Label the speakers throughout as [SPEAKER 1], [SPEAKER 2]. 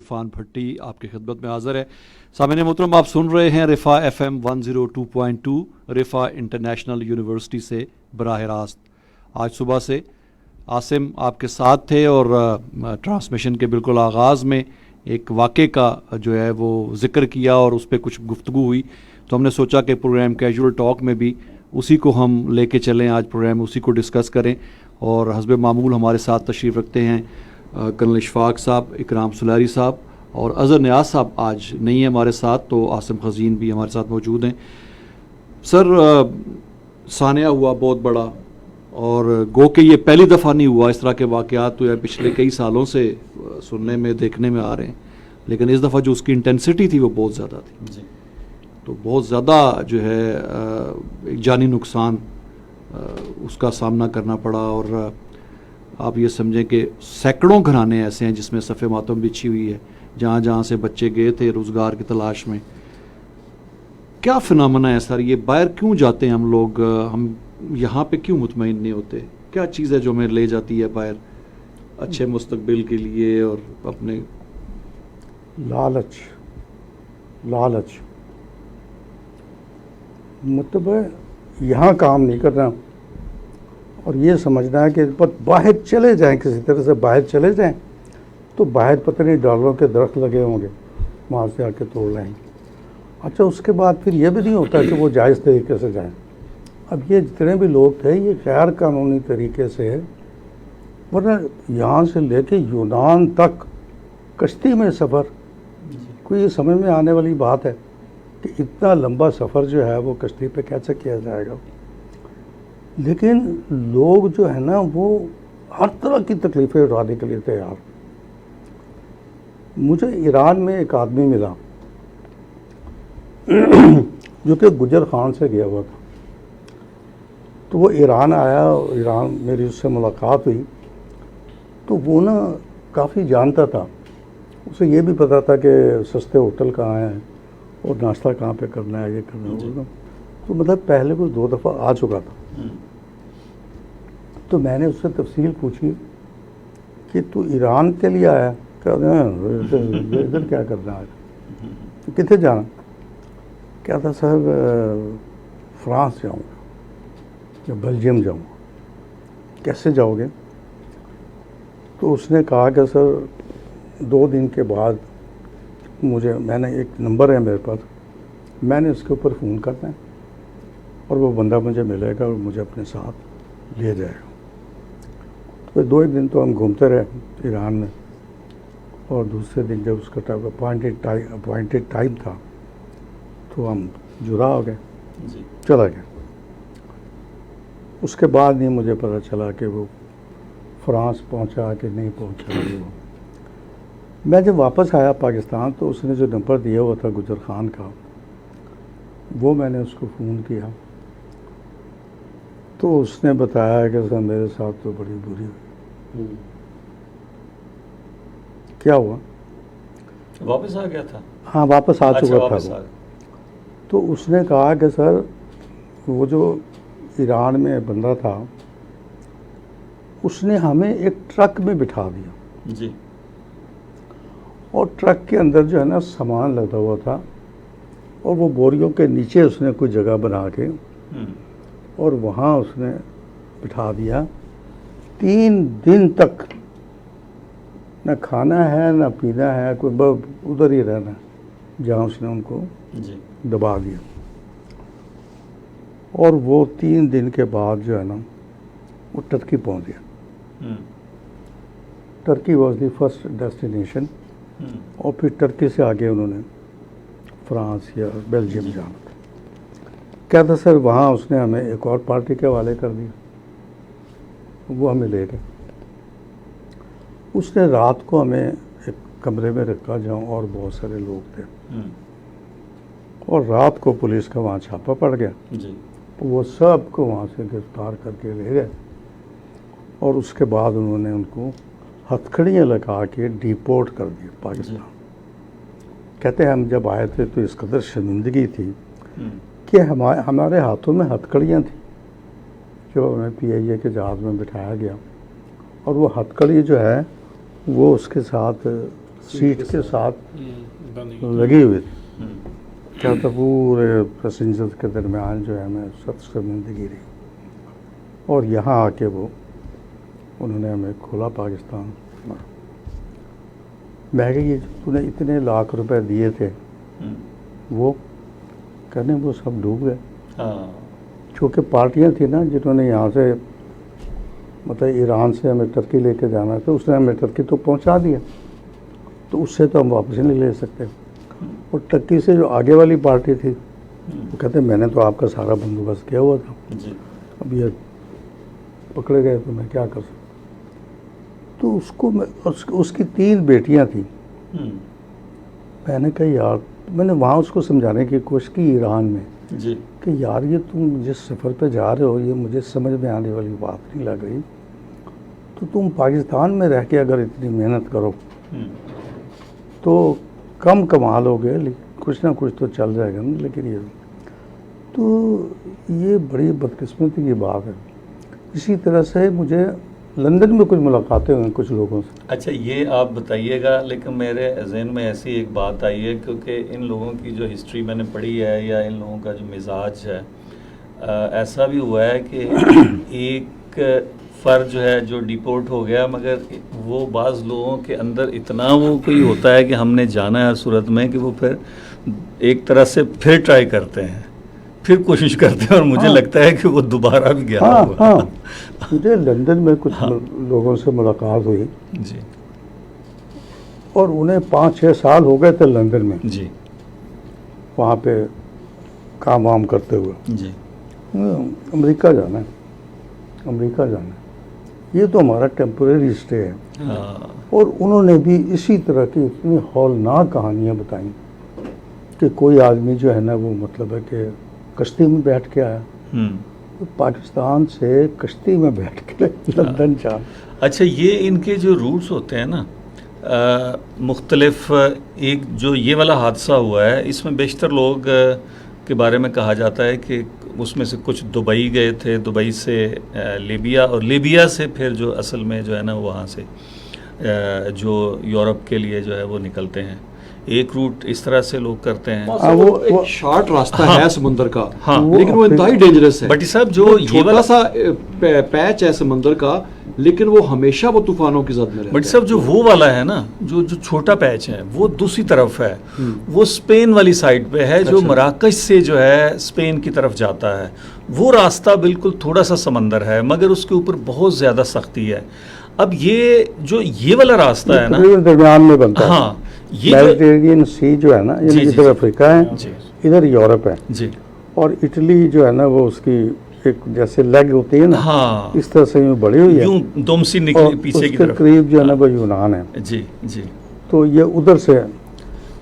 [SPEAKER 1] عرفان بھٹی آپ کی خدمت میں حاضر ہے۔ سامعین محترم، آپ سن رہے ہیں رفا FM 102.2 رفا انٹرنیشنل یونیورسٹی سے براہ راست۔ آج صبح سے عاصم آپ کے ساتھ تھے اور ٹرانسمیشن کے بالکل آغاز میں ایک واقعے کا جو ہے وہ ذکر کیا اور اس پہ کچھ گفتگو ہوئی، تو ہم نے سوچا کہ پروگرام کیجول ٹاک میں بھی اسی کو ہم لے کے چلیں، آج پروگرام اسی کو ڈسکس کریں۔ اور حسب معمول ہمارے ساتھ تشریف رکھتے ہیں کرنل اشفاق صاحب، اکرام سلاری صاحب اور اظہر نیاز صاحب آج نہیں ہیں ہمارے ساتھ، تو عاصم خزین بھی ہمارے ساتھ موجود ہیں۔ سر، سانحہ ہوا بہت بڑا، اور گو کہ یہ پہلی دفعہ نہیں ہوا، اس طرح کے واقعات تو پچھلے کئی سالوں سے سننے میں دیکھنے میں آ رہے ہیں، لیکن اس دفعہ جو اس کی انٹینسٹی تھی وہ بہت زیادہ تھی جی۔ تو بہت زیادہ جو ہے ایک جانی نقصان اس کا سامنا کرنا پڑا، اور آپ یہ سمجھیں کہ سینکڑوں گھرانے ایسے ہیں جس میں صف ماتم بچھی ہوئی ہے، جہاں جہاں سے بچے گئے تھے روزگار کی تلاش میں۔ کیا فنامنا ہے سر، یہ باہر کیوں جاتے ہیں ہم لوگ، ہم یہاں پہ کیوں مطمئن نہیں ہوتے؟ کیا چیز ہے جو ہمیں لے جاتی ہے باہر اچھے مستقبل کے لیے اور اپنے؟
[SPEAKER 2] لالچ مطلب یہاں کام نہیں کرنا اور یہ سمجھنا ہے کہ باہر چلے جائیں، کسی طرح سے باہر چلے جائیں تو باہر پتہ نہیں ڈالروں کے درخت لگے ہوں گے، وہاں سے آ کے توڑ لیں۔ اچھا، اس کے بعد پھر یہ بھی نہیں ہوتا کہ وہ جائز طریقے سے جائیں۔ اب یہ جتنے بھی لوگ تھے یہ غیر قانونی طریقے سے، ورنہ یہاں سے لے کے یونان تک کشتی میں سفر، کوئی یہ سمجھ میں آنے والی بات ہے کہ اتنا لمبا سفر جو ہے وہ کشتی پہ کیسے کیا جائے گا؟ لیکن لوگ جو ہے نا وہ ہر طرح کی تکلیفیں اٹھانے کے لیے تیار۔ مجھے ایران میں ایک آدمی ملا جو کہ گجر خان سے گیا ہوا تھا، تو وہ ایران آیا، ایران میری اس سے ملاقات ہوئی، تو وہ نا کافی جانتا تھا، اسے یہ بھی پتا تھا کہ سستے ہوٹل کہاں ہیں اور ناشتہ کہاں پہ کرنا ہے، یہ کرنا ہے، تو مطلب پہلے وہ 2 دفعہ آ چکا تھا۔ تو میں نے اس سے تفصیل پوچھی کہ تو ایران کے لیے آیا؟ ادھر کیا کرنا ہے، کتنے جانا؟ کیا تھا صاحب، فرانس جاؤں گا یا بیلجیم جاؤں گا۔ کیسے جاؤ گے؟ تو اس نے کہا کہ سر 2 دن کے بعد میں نے ایک نمبر ہے میرے پاس، میں نے اس کے اوپر فون کرنا ہے اور وہ بندہ مجھے ملے گا اور مجھے اپنے ساتھ لے جائے گا۔ تو 2 دن تو ہم گھومتے رہے ایران میں، اور دوسرے دن جب اس کا اپوائنٹڈ ٹائم تھا تو ہم جدا ہو گئے، چلا گیا۔ اس کے بعد نہیں مجھے پتہ چلا کہ وہ فرانس پہنچا کہ نہیں پہنچا۔ میں جب واپس آیا پاکستان تو اس نے جو نمبر دیا ہوا تھا گجر خان کا، وہ میں نے اس کو فون کیا تو اس نے بتایا کہ سر میرے ساتھ تو بڑی بری ہوئی۔ کیا ہوا؟
[SPEAKER 3] واپس آ گیا تھا؟
[SPEAKER 2] ہاں، واپس آ چکا تھا وہ۔ تو اس نے کہا کہ سر وہ جو ایران میں بندہ تھا اس نے ہمیں ایک ٹرک میں بٹھا دیا
[SPEAKER 3] جی،
[SPEAKER 2] اور ٹرک کے اندر جو ہے نا سامان لگا ہوا تھا، اور وہ بوریوں کے نیچے اس نے کوئی جگہ بنا کے اور وہاں اس نے بٹھا دیا۔ 3 دن تک نہ کھانا ہے نہ پینا ہے، کوئی ادھر ہی رہنا ہے جہاں اس نے ان کو دبا دیا۔ اور وہ 3 دن کے بعد جو ہے نا وہ ٹرکی پہنچ گیا۔ Turkey was the first destination, اور پھر ٹرکی سے آگے انہوں نے فرانس یا بیلجیم جانا تھا۔ کیا تھا سر، وہاں اس نے ہمیں ایک اور پارٹی کے حوالے کر دیا، وہ ہمیں لے گئے۔ اس نے رات کو ہمیں ایک کمرے میں رکھا جہاں اور بہت سارے لوگ تھے، اور رات کو پولیس کا وہاں چھاپا پڑ گیا، وہ سب کو وہاں سے گرفتار کر کے لے گئے، اور اس کے بعد انہوں نے ان کو ہتھکڑیاں لگا کے ڈیپورٹ کر دیا پاکستان۔ کہتے ہیں ہم جب آئے تھے تو اس قدر شرمندگی تھی کہ ہمارے ہاتھوں میں ہتھکڑیاں تھیں جو ہمیں PIA کے جہاز میں بٹھایا گیا، اور وہ ہتھکڑی جو ہے وہ اس کے ساتھ سیٹ کے ساتھ لگی ہوئی تھی. کیا تھا پورے پیسنجر کے درمیان جو ہے ہمیں سخت شرمندگی رہی, اور یہاں آ کے وہ انہوں نے ہمیں کھولا پاکستان. میں کہ یہ تو نے اتنے لاکھ روپے دیے تھے وہ کہنے وہ سب ڈوب گئے. چونکہ پارٹیاں تھیں نا جنہوں نے یہاں سے مطلب ایران سے ہمیں ٹرکی لے کے جانا تھا, اس نے ہمیں ٹرکی تو پہنچا دیا, تو اس سے تو ہم واپس نہیں لے سکتے. اور ٹرکی سے جو آگے والی پارٹی تھی وہ کہتے میں نے تو آپ کا سارا بندوبست کیا ہوا تھا, اب یہ پکڑے گئے تو میں کیا کر سکتا. تو اس کو اس کی 3 بیٹیاں تھیں. میں نے کہا یار, میں نے وہاں اس کو سمجھانے کی کوشش کی ایران میں کہ یار یہ تم جس سفر پہ جا رہے ہو یہ مجھے سمجھ میں آنے والی بات نہیں لگ رہی. تو تم پاکستان میں رہ کے اگر اتنی محنت کرو تو کم کمال ہو گئے, کچھ نہ کچھ تو چل جائے گا نا. لیکن یہ بڑی بدقسمتی کی بات ہے. اسی طرح سے مجھے لندن میں کچھ ملاقاتیں ہوئیں کچھ لوگوں سے.
[SPEAKER 3] اچھا, یہ آپ بتائیے گا, لیکن میرے ذہن میں ایسی ایک بات آئی ہے کیونکہ ان لوگوں کی جو ہسٹری میں نے پڑھی ہے یا ان لوگوں کا جو مزاج ہے, ایسا بھی ہوا ہے کہ ایک فرد جو ہے جو ڈیپورٹ ہو گیا, مگر وہ بعض لوگوں کے اندر اتنا وہ کوئی ہوتا ہے کہ ہم نے جانا ہے ہر صورت میں, کہ وہ پھر ایک طرح سے پھر ٹرائی کرتے ہیں, پھر کوشش کرتے ہیں, اور مجھے لگتا ہے کہ وہ دوبارہ بھی گیا ہوگا.
[SPEAKER 2] مجھے لندن میں کچھ لوگوں سے ملاقات ہوئی
[SPEAKER 3] جی,
[SPEAKER 2] اور انہیں 5-6 سال ہو گئے تھے لندن میں
[SPEAKER 3] جی,
[SPEAKER 2] وہاں پہ کام وام کرتے ہوئے.
[SPEAKER 3] جی,
[SPEAKER 2] امریکہ جانا ہے, امریکہ جانا ہے, یہ تو ہمارا ٹیمپریری اسٹے ہے. اور انہوں نے بھی اسی طرح کی اتنی ہولناک کہانیاں بتائیں کہ کوئی آدمی جو ہے نا وہ مطلب ہے کہ کشتی میں بیٹھ کے آیا, پاکستان سے کشتی میں بیٹھ کے لندن جا.
[SPEAKER 3] اچھا, یہ ان کے جو روٹس ہوتے ہیں نا مختلف, ایک جو یہ والا حادثہ ہوا ہے اس میں بیشتر لوگ کے بارے میں کہا جاتا ہے کہ اس میں سے کچھ دبئی گئے تھے, دبئی سے لیبیا, اور لیبیا سے پھر جو اصل میں جو ہے نا وہاں سے جو یورپ کے لیے جو ہے وہ نکلتے ہیں. ایک روٹ اس طرح سے لوگ کرتے ہیں.
[SPEAKER 1] وہ ایک شارٹ راستہ ہے سمندر کا, لیکن وہ انتہائی ڈینجرس ہے.
[SPEAKER 3] بٹی صاحب, جو یہ
[SPEAKER 1] چھوٹا سا پیچ ہے سمندر کا, لیکن وہ ہمیشہ وہ طوفانوں کی زد میں رہتا ہے.
[SPEAKER 3] بٹی صاحب, جو وہ والا ہے نا, جو چھوٹا پیچ ہے وہ دوسری طرف ہے, وہ اسپین والی سائڈ پہ ہے, جو مراکش سے جو ہے اسپین کی طرف جاتا ہے. وہ راستہ بالکل تھوڑا سا سمندر ہے, مگر اس کے اوپر بہت زیادہ سختی ہے. اب یہ والا راستہ ہے نا
[SPEAKER 2] درمیان میں بنتا ہے.
[SPEAKER 3] ہاں,
[SPEAKER 2] میڈیٹرینین سی جو ہے نا, ادھر افریقہ ہے, ادھر یورپ ہے,
[SPEAKER 3] جی,
[SPEAKER 2] اور اٹلی جو ہے نا وہ اس کی ایک جیسے لیگ ہوتی ہے نا,
[SPEAKER 3] ہاں,
[SPEAKER 2] اس طرح سے یوں بڑی ہوئی ہے,
[SPEAKER 3] یوں دم سی نکلی پیچھے کی طرف.
[SPEAKER 2] قریب جو ہے نا وہ یونان ہے.
[SPEAKER 3] جی, جی.
[SPEAKER 2] تو یہ ادھر سے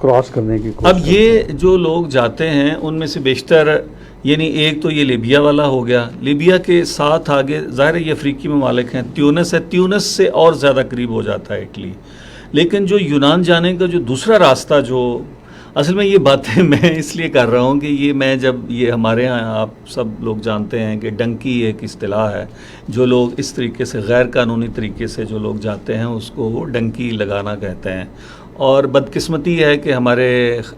[SPEAKER 2] کراس کرنے کی کوشش.
[SPEAKER 3] اب یہ جو لوگ جاتے ہیں ان میں سے بیشتر, یعنی ایک تو یہ لیبیا والا ہو گیا, لیبیا کے ساتھ آگے ظاہر یہ افریقی ممالک ہیں, تیونس ہے, تیونس سے اور زیادہ قریب ہو جاتا ہے اٹلی. لیکن جو یونان جانے کا جو دوسرا راستہ, جو اصل میں یہ باتیں میں اس لیے کر رہا ہوں کہ یہ میں جب یہ ہمارے ہاں آپ سب لوگ جانتے ہیں کہ ڈنکی ایک اصطلاح ہے, جو لوگ اس طریقے سے غیر قانونی طریقے سے جو لوگ جاتے ہیں اس کو وہ ڈنکی لگانا کہتے ہیں. اور بدقسمتی ہے کہ ہمارے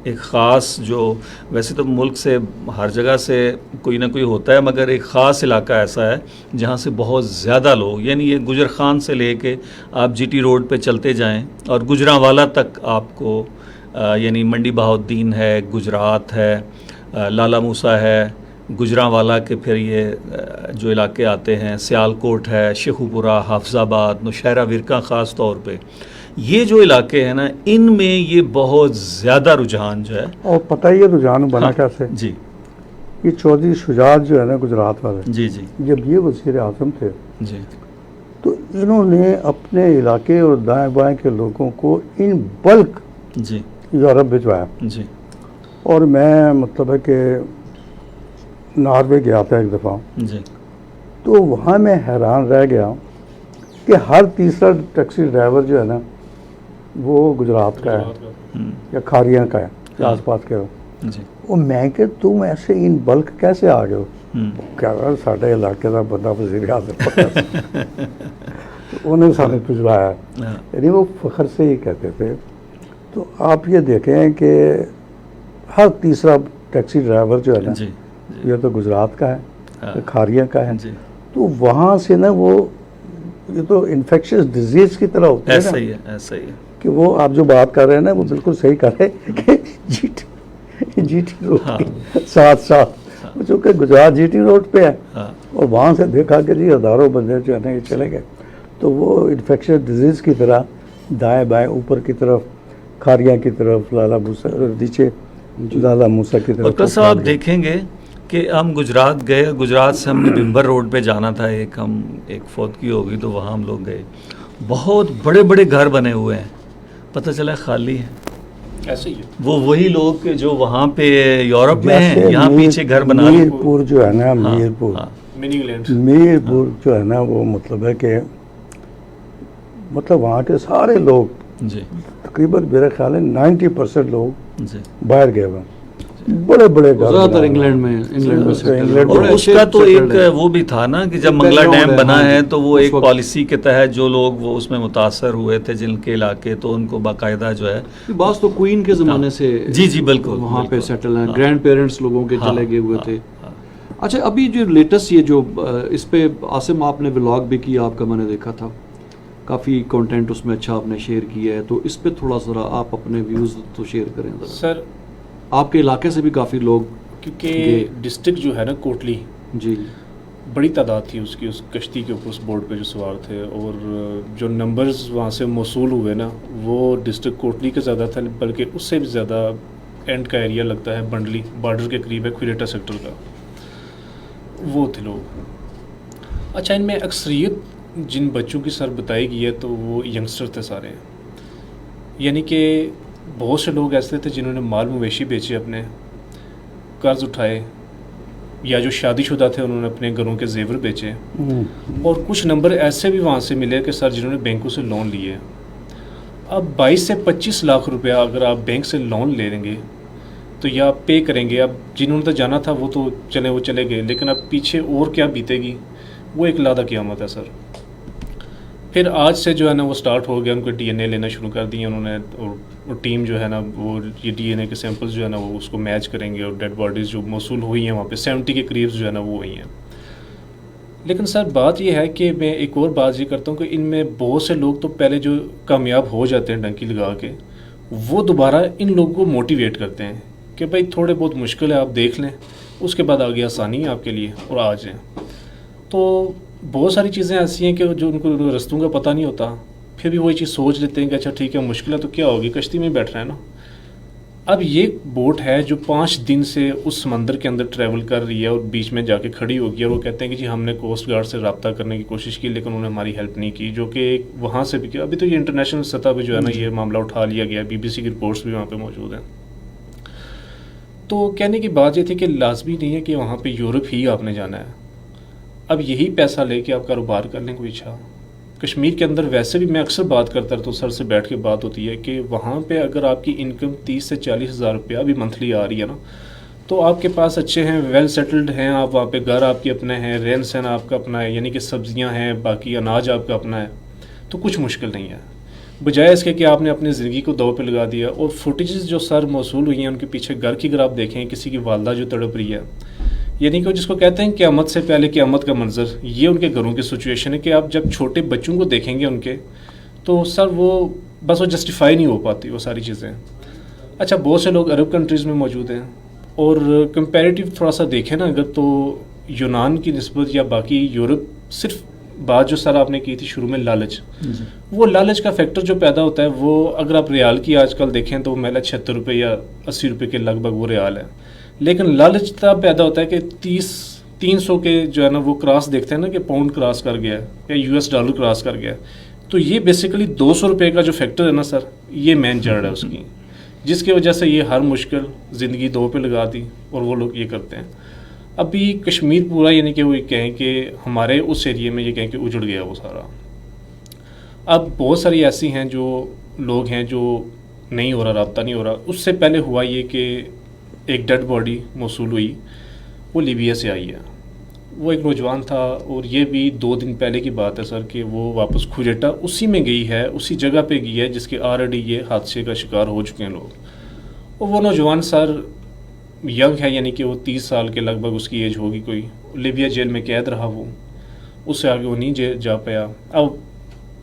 [SPEAKER 3] ایک خاص, جو ویسے تو ملک سے ہر جگہ سے کوئی نہ کوئی ہوتا ہے, مگر ایک خاص علاقہ ایسا ہے جہاں سے بہت زیادہ لوگ, یعنی یہ گجر خان سے لے کے آپ جی ٹی روڈ پہ چلتے جائیں اور گجرانوالا تک آپ کو, یعنی منڈی بہاؤالدین ہے, گجرات ہے, لالا موسیٰ ہے, گجرانوالا کے پھر یہ جو علاقے آتے ہیں, سیالکوٹ ہے, شیخوپورہ, حافظ آباد, نوشہرہ ورکا, خاص طور پہ یہ جو علاقے ہیں نا, ان میں یہ بہت زیادہ رجحان جو ہے.
[SPEAKER 2] اور پتہ ہی ہے رجحان بنا کیسے؟
[SPEAKER 3] جی,
[SPEAKER 2] یہ چودھری شجاعت جو ہے نا گجرات والے,
[SPEAKER 3] جی, جی,
[SPEAKER 2] جب یہ وزیر اعظم تھے
[SPEAKER 3] جی,
[SPEAKER 2] تو انہوں نے اپنے علاقے اور دائیں بائیں کے لوگوں کو ان بلک
[SPEAKER 3] جی,
[SPEAKER 2] یورپ بھجوایا.
[SPEAKER 3] جی,
[SPEAKER 2] اور میں مطلب ہے کہ ناروے گیا تھا ایک دفعہ,
[SPEAKER 3] جی,
[SPEAKER 2] تو وہاں میں حیران رہ گیا کہ ہر تیسرا ٹیکسی ڈرائیور جو ہے نا وہ گجرات کا ہے یا کھاریاں کا ہے, یا آس پاس کے ہو.
[SPEAKER 3] جی.
[SPEAKER 2] وہ میں کہ تم ایسے ان بلک کیسے آ گئے ہو؟ کیا ساڈے علاقے کا بندہ وزیر اعظم انہوں نے سامنے بھجوایا. یعنی وہ فخر سے یہ کہتے تھے تو آپ یہ دیکھیں کہ ہر تیسرا ٹیکسی ڈرائیور جو ہے نا
[SPEAKER 3] جی
[SPEAKER 2] یہ تو گجرات کا ہے،
[SPEAKER 3] ہاں،
[SPEAKER 2] کھاریا کا ہے،
[SPEAKER 3] جی
[SPEAKER 2] تو وہاں سے نا وہ یہ تو انفیکشس ڈیزیز کی طرح ہوتی ہے
[SPEAKER 3] ایسا
[SPEAKER 2] نا
[SPEAKER 3] ہی ہے، ایسا ہی ہے.
[SPEAKER 2] کہ وہ آپ جو بات کر رہے ہیں نا وہ بالکل صحیح کر رہے ہیں کہ جی ٹی روڈ
[SPEAKER 3] ہاں.
[SPEAKER 2] کے ساتھ ساتھ چونکہ گجرات جی ٹی روڈ پہ ہے
[SPEAKER 3] ہاں
[SPEAKER 2] اور وہاں سے دیکھا کہ جی ہزاروں بندے جو ہے نا یہ چلے گئے، تو وہ انفیکشس ڈیزیز کی طرح دائیں بائیں اوپر کی طرف کھاریا کی طرف لالا موسا نیچے لالا موسا کی طرف.
[SPEAKER 3] ڈاکٹر صاحب آپ دیکھیں گے کہ ہم گجرات گئے، گجرات سے ہم نے بمبر روڈ پہ جانا تھا، ایک فوتگی ہو گئی تو وہاں ہم لوگ گئے، بہت بڑے بڑے گھر بنے ہوئے ہیں، پتہ چلا خالی ہے.
[SPEAKER 4] ایسے ہی ہے.
[SPEAKER 3] وہ وہی لوگ جو وہاں پہ یورپ میں ہیں
[SPEAKER 2] جیسے
[SPEAKER 3] یہاں پیچھے گھر بنا لے.
[SPEAKER 2] میرپور جو ہے نا
[SPEAKER 3] ہاں،
[SPEAKER 2] میرپور
[SPEAKER 3] ہاں،
[SPEAKER 4] منی انگلینڈ.
[SPEAKER 2] میرپور جو ہے نا وہ مطلب ہے کہ مطلب وہاں کے سارے لوگ
[SPEAKER 3] جی
[SPEAKER 2] تقریباً میرے خیال ہے 90% لوگ
[SPEAKER 3] جی.
[SPEAKER 2] باہر گئے ہوئے ہیں. بڑے بڑے گھر
[SPEAKER 1] زیادہ تر
[SPEAKER 2] بنا ہوئے ہیں.
[SPEAKER 1] انگلینڈ میں
[SPEAKER 2] انگلینڈ
[SPEAKER 3] اور
[SPEAKER 2] بڑے
[SPEAKER 3] اس کا تو ایک وہ بھی تھا نا کہ جب
[SPEAKER 1] ایک
[SPEAKER 3] منگلا
[SPEAKER 1] background
[SPEAKER 3] ڈیم
[SPEAKER 1] ہے،
[SPEAKER 3] بنا
[SPEAKER 1] ہاں
[SPEAKER 3] ہے
[SPEAKER 1] جی،
[SPEAKER 3] تو وہ
[SPEAKER 1] اس
[SPEAKER 3] ایک
[SPEAKER 1] وقت
[SPEAKER 3] پالیسی کے تحت جو لوگ وہ اس میں متاثر ہوئے تھے جن کے علاقے، تو ان کو باقاعدہ جو ہے
[SPEAKER 1] بعض تو کوئین کے زمانے سے
[SPEAKER 3] جی جی بالکل
[SPEAKER 1] وہاں پہ
[SPEAKER 3] بالکل.
[SPEAKER 1] سیٹل ہیں،
[SPEAKER 3] ہاں،
[SPEAKER 1] گرینڈ پیرنٹس لوگوں کے
[SPEAKER 3] ہاں،
[SPEAKER 1] چلے گئے ہوئے
[SPEAKER 3] ہاں،
[SPEAKER 1] تھے.
[SPEAKER 3] ہاں.
[SPEAKER 1] اچھا ابھی جو لیٹسٹ یہ جو اس پہ عاصم آپ نے ولاگ بھی کیا آپ کا، میں نے دیکھا تھا کافی کنٹینٹ اس میں اچھا آپ نے شیئر کیا ہے، تو اس پہ تھوڑا ذرا آپ اپنے ویوز تو شیئر کریں ذرا.
[SPEAKER 4] سر
[SPEAKER 1] آپ کے علاقے سے بھی کافی لوگ
[SPEAKER 4] کیونکہ ڈسٹرکٹ جو ہے نا کوٹلی،
[SPEAKER 1] جی
[SPEAKER 4] بڑی تعداد تھی اس کی، اس کشتی کے اوپر اس بورڈ پہ جو سوار تھے، اور جو نمبرز وہاں سے موصول ہوئے نا وہ ڈسٹرکٹ کوٹلی کا زیادہ تھا، بلکہ اس سے بھی زیادہ اینڈ کا ایریا لگتا ہے بنڈلی بارڈر کے قریب ہے کھوریٹا سیکٹر کا، وہ تھے لوگ. اچھا ان میں اکثریت جن بچوں کی سر بتائی گئی ہے تو وہ ینگسٹر تھے سارے، یعنی کہ بہت سے لوگ ایسے تھے جنہوں نے مال مویشی بیچے، اپنے قرض اٹھائے، یا جو شادی شدہ تھے انہوں نے اپنے گھروں کے زیور بیچے، اور کچھ نمبر ایسے بھی وہاں سے ملے کہ سر جنہوں نے بینکوں سے لون لیے. اب 22 سے 25 لاکھ روپیہ اگر آپ بینک سے لون لے لیں گے تو یا آپ پے کریں گے، اب جنہوں نے تو جانا تھا وہ تو چلے گئے، لیکن اب پیچھے اور کیا بیتے گی وہ ایک لادہ قیامت ہے سر. پھر آج سے جو ہے نا وہ سٹارٹ ہو گیا، ان کو ڈی این اے لینا شروع کر دیے انہوں نے، اور ٹیم جو ہے نا وہ یہ ڈی این اے کے سیمپلز جو ہے نا وہ اس کو میچ کریں گے، اور ڈیڈ باڈیز جو موصول ہوئی ہیں وہاں پہ 70 کے قریب جو ہے نا وہ ہوئی ہیں. لیکن سر بات یہ ہے کہ میں ایک اور بات یہ کرتا ہوں کہ ان میں بہت سے لوگ تو پہلے جو کامیاب ہو جاتے ہیں ڈنکی لگا کے، وہ دوبارہ ان لوگوں کو موٹیویٹ کرتے ہیں کہ بھائی تھوڑے بہت مشکل ہے آپ دیکھ لیں، اس کے بعد آگے آسانی ہے آپ کے لیے اور آ جائیں. تو بہت ساری چیزیں ایسی ہیں کہ جو ان کو رستوں کا پتہ نہیں ہوتا، پھر بھی وہی چیز سوچ لیتے ہیں کہ اچھا ٹھیک ہے مشکل ہے تو کیا ہوگی، کشتی میں بیٹھ رہے ہیں نا. اب یہ بوٹ ہے جو 5 دن سے اس سمندر کے اندر ٹریول کر رہی ہے اور بیچ میں جا کے کھڑی ہوگی، اور وہ کہتے ہیں کہ جی ہم نے کوسٹ گارڈ سے رابطہ کرنے کی کوشش کی لیکن انہوں نے ہماری ہیلپ نہیں کی، جو کہ وہاں سے بھی کیا. ابھی تو یہ انٹرنیشنل سطح پہ جو ہے نا یہ معاملہ اٹھا لیا گیا، BBC کی رپورٹس بھی وہاں پہ موجود ہیں. تو کہنے کی بات یہ تھی کہ لازمی نہیں ہے کہ وہاں پہ یورپ ہی آپ نے جانا ہے. اب یہی پیسہ لے کے آپ کاروبار کر لیں کوئی اچھا. کشمیر کے اندر ویسے بھی میں اکثر بات کرتا رہتا ہوں، سر سے بیٹھ کے بات ہوتی ہے کہ وہاں پہ اگر آپ کی انکم 30 سے 40 ہزار روپیہ بھی منتھلی آ رہی ہے نا، تو آپ کے پاس اچھے ہیں، ویل سیٹلڈ ہیں آپ، وہاں پہ گھر آپ کے اپنے ہیں، رہن سہن آپ کا اپنا ہے، یعنی کہ سبزیاں ہیں، باقی اناج آپ کا اپنا ہے، تو کچھ مشکل نہیں ہے. بجائے اس کے کہ آپ نے اپنی زندگی کو دو پہ لگا دیا. اور فوٹیجز جو سر موصول ہوئی ہیں ان کے پیچھے گھر کی اگر آپ دیکھیں، کسی کی والدہ جو تڑپ رہی ہے، یعنی کہ جس کو کہتے ہیں قیامت سے پہلے قیامت کا منظر، یہ ان کے گھروں کی سچویشن ہے کہ آپ جب چھوٹے بچوں کو دیکھیں گے ان کے، تو سر وہ بس وہ جسٹیفائی نہیں ہو پاتی وہ ساری چیزیں. اچھا بہت سے لوگ عرب کنٹریز میں موجود ہیں، اور کمپیریٹیو تھوڑا سا دیکھیں نا اگر، تو یونان کی نسبت یا باقی یورپ، صرف بات جو سر آپ نے کی تھی شروع میں لالچ، وہ لالچ کا فیکٹر جو پیدا ہوتا ہے وہ اگر آپ ریال کی آج کل دیکھیں تو میلہ 76 روپے یا 80 روپے کے لگ بھگ وہ ریال ہے. لیکن لالچ تب پیدا ہوتا ہے کہ 300 کے جو ہے نا وہ کراس دیکھتے ہیں نا کہ پاؤنڈ کراس کر گیا ہے یا US ڈالر کراس کر گیا ہے، تو یہ بیسیکلی 200 روپے کا جو فیکٹر ہے نا سر، یہ مین جڑ ہے اس کی، جس کی وجہ سے یہ ہر مشکل زندگی دو پہ لگا دی اور وہ لوگ یہ کرتے ہیں. ابھی کشمیر پورا یعنی کہ وہ کہیں کہ ہمارے اس ایریے میں یہ کہیں کہ اجڑ گیا وہ سارا. اب بہت ساری ایسی ہیں جو لوگ ہیں جو نہیں ہو رہا، رابطہ نہیں ہو رہا. اس سے پہلے ہوا یہ کہ ایک ڈیڈ باڈی موصول ہوئی، وہ لیبیا سے آئی ہے. وہ ایک نوجوان تھا، اور یہ بھی 2 دن پہلے کی بات ہے سر کہ وہ واپس کھوجیٹا اسی میں گئی ہے، اسی جگہ پہ گئی ہے جس کے آلریڈی یہ حادثے کا شکار ہو چکے ہیں لوگ. اور وہ نوجوان سر ینگ ہے، یعنی کہ وہ 30 سال کے لگ بھگ اس کی ایج ہوگی کوئی. لیبیا جیل میں قید رہا وہ، اس سے آگے وہ نہیں جا پایا. اب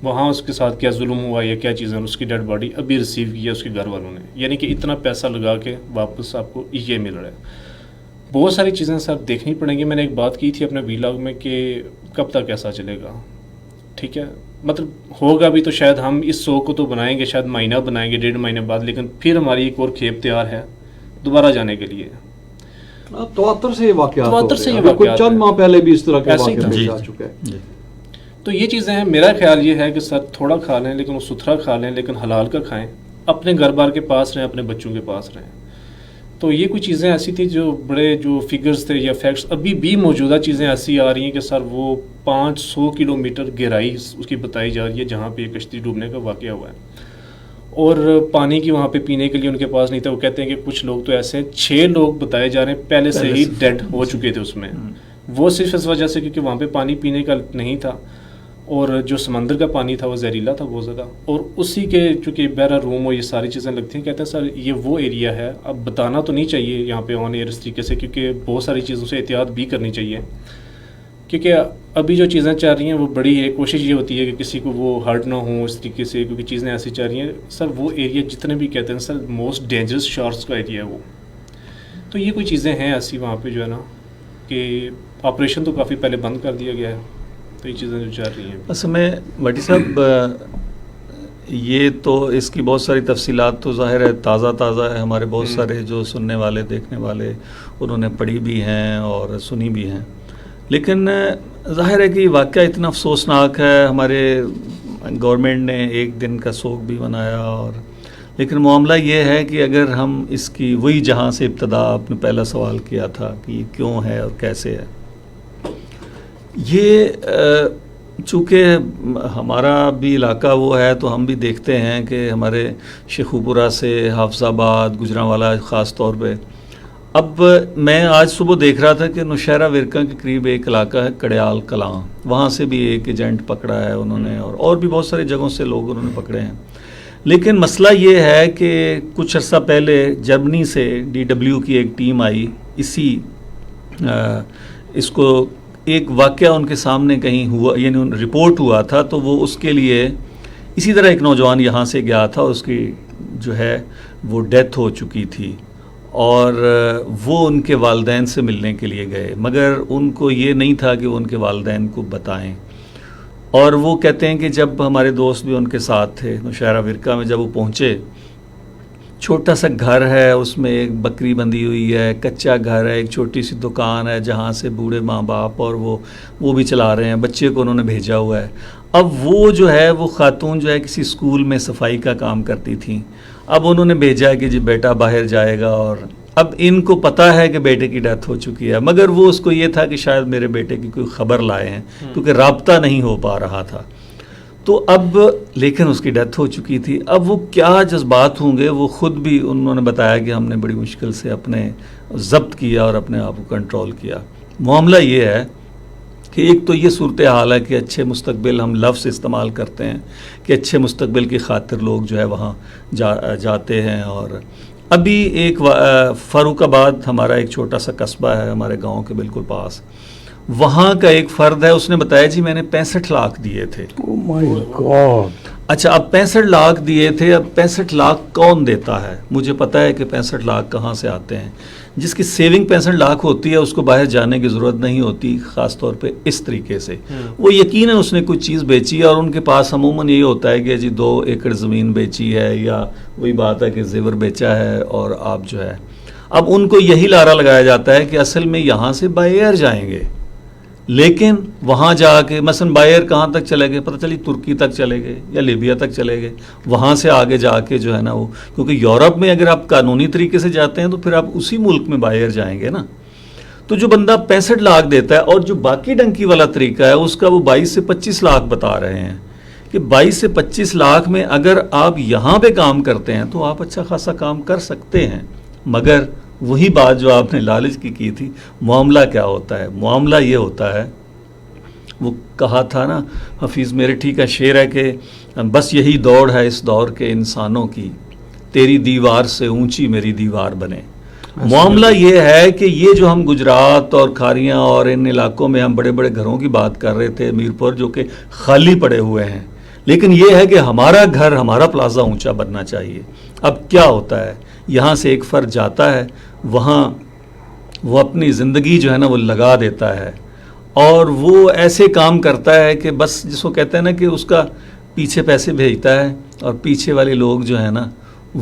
[SPEAKER 4] وہاں اس کے ساتھ کیا ظلم ہوا یا کیا چیزیں، اس کی ڈیڈ باڈی ابھی ریسیو کی ہے اس کے گھر والوں نے. یعنی کہ اتنا پیسہ لگا کے واپس آپ کو یہ مل رہا ہے. بہت ساری چیزیں سر دیکھنی پڑیں گی. میں نے ایک بات کی تھی اپنے ویلاگ میں کہ کب تک ایسا چلے گا. ٹھیک ہے، مطلب ہوگا بھی تو شاید ہم اس 100 کو تو بنائیں گے، شاید مہینہ بنائیں گے 1.5 مہینے بعد، لیکن پھر ہماری ایک اور کھیپ تیار ہے دوبارہ جانے کے لیے.
[SPEAKER 1] تواتر سے یہ واقعات
[SPEAKER 4] تواتر سے یہ
[SPEAKER 1] کوئی
[SPEAKER 4] واقعات
[SPEAKER 1] چند
[SPEAKER 4] ہیں.
[SPEAKER 1] ماہ پہلے بھی اس طرح کے
[SPEAKER 4] ایسے ہی
[SPEAKER 1] واقعے
[SPEAKER 4] تھا.
[SPEAKER 1] پیش آ چکے ہیں.
[SPEAKER 4] تو یہ چیزیں ہیں. میرا خیال یہ ہے کہ سر تھوڑا کھا لیں لیکن وہ ستھرا کھا لیں، لیکن حلال کا کھائیں، اپنے گھر بار کے پاس رہیں، اپنے بچوں کے پاس رہیں. تو یہ کچھ چیزیں ایسی تھیں جو بڑے جو فگرز تھے یا فیکٹس، ابھی بھی موجودہ چیزیں ایسی آ رہی ہیں کہ سر وہ 500 کلومیٹر گہرائی اس کی بتائی جا رہی ہے جہاں پہ یہ کشتی ڈوبنے کا واقعہ ہوا ہے. اور پانی کی وہاں پہ پینے کے لیے ان کے پاس نہیں تھا. وہ کہتے ہیں کہ کچھ لوگ تو ایسے ہیں 6 لوگ بتائے جا رہے ہیں پہلے سے ہی ڈیڈ ہو چکے تھے اس میں. وہ صرف اس وجہ سے کیونکہ وہاں پہ پانی پینے کا نہیں تھا، اور جو سمندر کا پانی تھا وہ زہریلا تھا بہت زیادہ. اور اسی کے چونکہ بحیرہ روم اور یہ ساری چیزیں لگتی ہیں. کہتے ہیں سر یہ وہ ایریا ہے، اب بتانا تو نہیں چاہیے یہاں پہ آن ایئر اس طریقے سے، کیونکہ بہت ساری چیزوں سے احتیاط بھی کرنی چاہیے. کیونکہ ابھی جو چیزیں چل رہی ہیں وہ بڑی ہے، کوشش یہ ہوتی ہے کہ کسی کو وہ ہرٹ نہ ہو اس طریقے سے، کیونکہ چیزیں ایسی چل رہی ہیں. سر وہ ایریا جتنے بھی کہتے ہیں سر موسٹ ڈینجرس شارکس کا ایریا ہے وہ. تو یہ کوئی چیزیں ہیں ایسی وہاں پہ جو ہے نا کہ آپریشن تو کافی پہلے بند کر دیا گیا ہے. تو یہ چیزیں جو چل رہی ہیں
[SPEAKER 3] اصل میں بھٹی صاحب یہ تو اس کی بہت ساری تفصیلات تو ظاہر ہے تازہ ہے. ہمارے بہت سارے جو سننے والے دیکھنے والے انہوں نے پڑھی بھی ہیں اور سنی بھی ہیں. لیکن ظاہر ہے کہ یہ واقعہ اتنا افسوسناک ہے. ہمارے گورنمنٹ نے 1 دن کا سوگ بھی منایا، اور لیکن معاملہ یہ ہے کہ اگر ہم اس کی وہی جہاں سے ابتدا آپ نے پہلا سوال کیا تھا کہ یہ کیوں ہے اور کیسے ہے، یہ چونکہ ہمارا بھی علاقہ وہ ہے تو ہم بھی دیکھتے ہیں کہ ہمارے شیخوپورہ سے حافظ آباد، گجرانوالہ خاص طور پہ. اب میں آج صبح دیکھ رہا تھا کہ نوشہرہ ورکا کے قریب ایک علاقہ ہے کڑیال کلاں، وہاں سے بھی ایک ایجنٹ پکڑا ہے انہوں نے، اور بھی بہت ساری جگہوں سے لوگ انہوں نے پکڑے ہیں. لیکن مسئلہ یہ ہے کہ کچھ عرصہ پہلے جرمنی سے DW کی ایک ٹیم آئی، اس کو ایک واقعہ ان کے سامنے کہیں ہوا، یعنی رپورٹ ہوا تھا، تو وہ اس کے لیے اسی طرح ایک نوجوان یہاں سے گیا تھا، اس کی جو ہے وہ ڈیتھ ہو چکی تھی، اور وہ ان کے والدین سے ملنے کے لیے گئے، مگر ان کو یہ نہیں تھا کہ وہ ان کے والدین کو بتائیں. اور وہ کہتے ہیں کہ جب ہمارے دوست بھی ان کے ساتھ تھے نوشہرہ ورکا میں، جب وہ پہنچے، چھوٹا سا گھر ہے، اس میں ایک بکری بندھی ہوئی ہے، کچا گھر ہے، ایک چھوٹی سی دکان ہے جہاں سے بوڑھے ماں باپ اور وہ بھی چلا رہے ہیں، بچے کو انہوں نے بھیجا ہوا ہے. اب وہ جو ہے وہ خاتون جو ہے کسی اسکول میں صفائی کا کام کرتی تھیں. اب انہوں نے بھیجا کہ جی بیٹا باہر جائے گا، اور اب ان کو پتہ ہے کہ بیٹے کی ڈیتھ ہو چکی ہے، مگر وہ اس کو یہ تھا کہ شاید میرے بیٹے کی کوئی خبر لائے ہیں، کیونکہ رابطہ نہیں ہو پا رہا تھا. تو اب لیکن اس کی ڈیتھ ہو چکی تھی. اب وہ کیا جذبات ہوں گے، وہ خود بھی انہوں نے بتایا کہ ہم نے بڑی مشکل سے اپنے ضبط کیا اور اپنے آپ کو کنٹرول کیا. معاملہ یہ ہے کہ ایک تو یہ صورتحال ہے کہ اچھے مستقبل، ہم لفظ استعمال کرتے ہیں کہ اچھے مستقبل کی خاطر لوگ جو ہے وہاں جاتے ہیں. اور ابھی ایک فاروق آباد ہمارا ایک چھوٹا سا قصبہ ہے ہمارے گاؤں کے بالکل پاس، وہاں کا ایک فرد ہے، اس نے بتایا جی میں نے 65 لاکھ دیے تھے.
[SPEAKER 2] Oh my God!
[SPEAKER 3] اچھا اب 65 لاکھ دیے تھے، اب 65 لاکھ کون دیتا ہے؟ مجھے پتا ہے کہ 65 لاکھ کہاں سے آتے ہیں. جس کی سیونگ 65 لاکھ ہوتی ہے اس کو باہر جانے کی ضرورت نہیں ہوتی، خاص طور پہ اس طریقے سے. وہ یقیناً اس نے کوئی چیز بیچی ہے، اور ان کے پاس عموماً یہی ہوتا ہے کہ جی 2 ایکڑ زمین بیچی ہے، یا وہی بات ہے کہ زیور بیچا ہے، اور آپ جو ہے اب ان کو یہی لارا لگایا جاتا ہے کہ اصل میں یہاں سے بائی ایئر جائیں گے، لیکن وہاں جا کے مثلا بائی ایئر کہاں تک چلے گئے، پتہ چلی ترکی تک چلے گئے یا لیبیا تک چلے گئے، وہاں سے آگے جا کے جو ہے نا وہ، کیونکہ یورپ میں اگر آپ قانونی طریقے سے جاتے ہیں تو پھر آپ اسی ملک میں بائی ایئر جائیں گے نا. تو جو بندہ 65 لاکھ دیتا ہے، اور جو باقی ڈنکی والا طریقہ ہے اس کا وہ 22 سے 25 لاکھ بتا رہے ہیں کہ 22 سے 25 لاکھ میں اگر آپ یہاں پہ کام کرتے ہیں تو آپ اچھا خاصا کام کر سکتے ہیں، مگر وہی بات جو آپ نے لالچ کی تھی. معاملہ کیا ہوتا ہے؟ معاملہ یہ ہوتا ہے، وہ کہا تھا نا حفیظ میرٹھی کا شعر ہے کہ بس یہی دوڑ ہے اس دور کے انسانوں کی، تیری دیوار سے اونچی میری دیوار بنے. معاملہ یہ ہے کہ یہ جو ہم گجرات اور کھاریاں اور ان علاقوں میں ہم بڑے بڑے گھروں کی بات کر رہے تھے، میرپور جو کہ خالی پڑے ہوئے ہیں، لیکن یہ ہے کہ ہمارا گھر، ہمارا پلازہ اونچا بننا چاہیے. اب کیا ہوتا ہے، یہاں سے ایک فرد جاتا ہے، وہاں وہ اپنی زندگی جو ہے نا وہ لگا دیتا ہے، اور وہ ایسے کام کرتا ہے کہ بس جس کو کہتے ہیں نا کہ اس کا پیچھے پیسے بھیجتا ہے، اور پیچھے والے لوگ جو ہے نا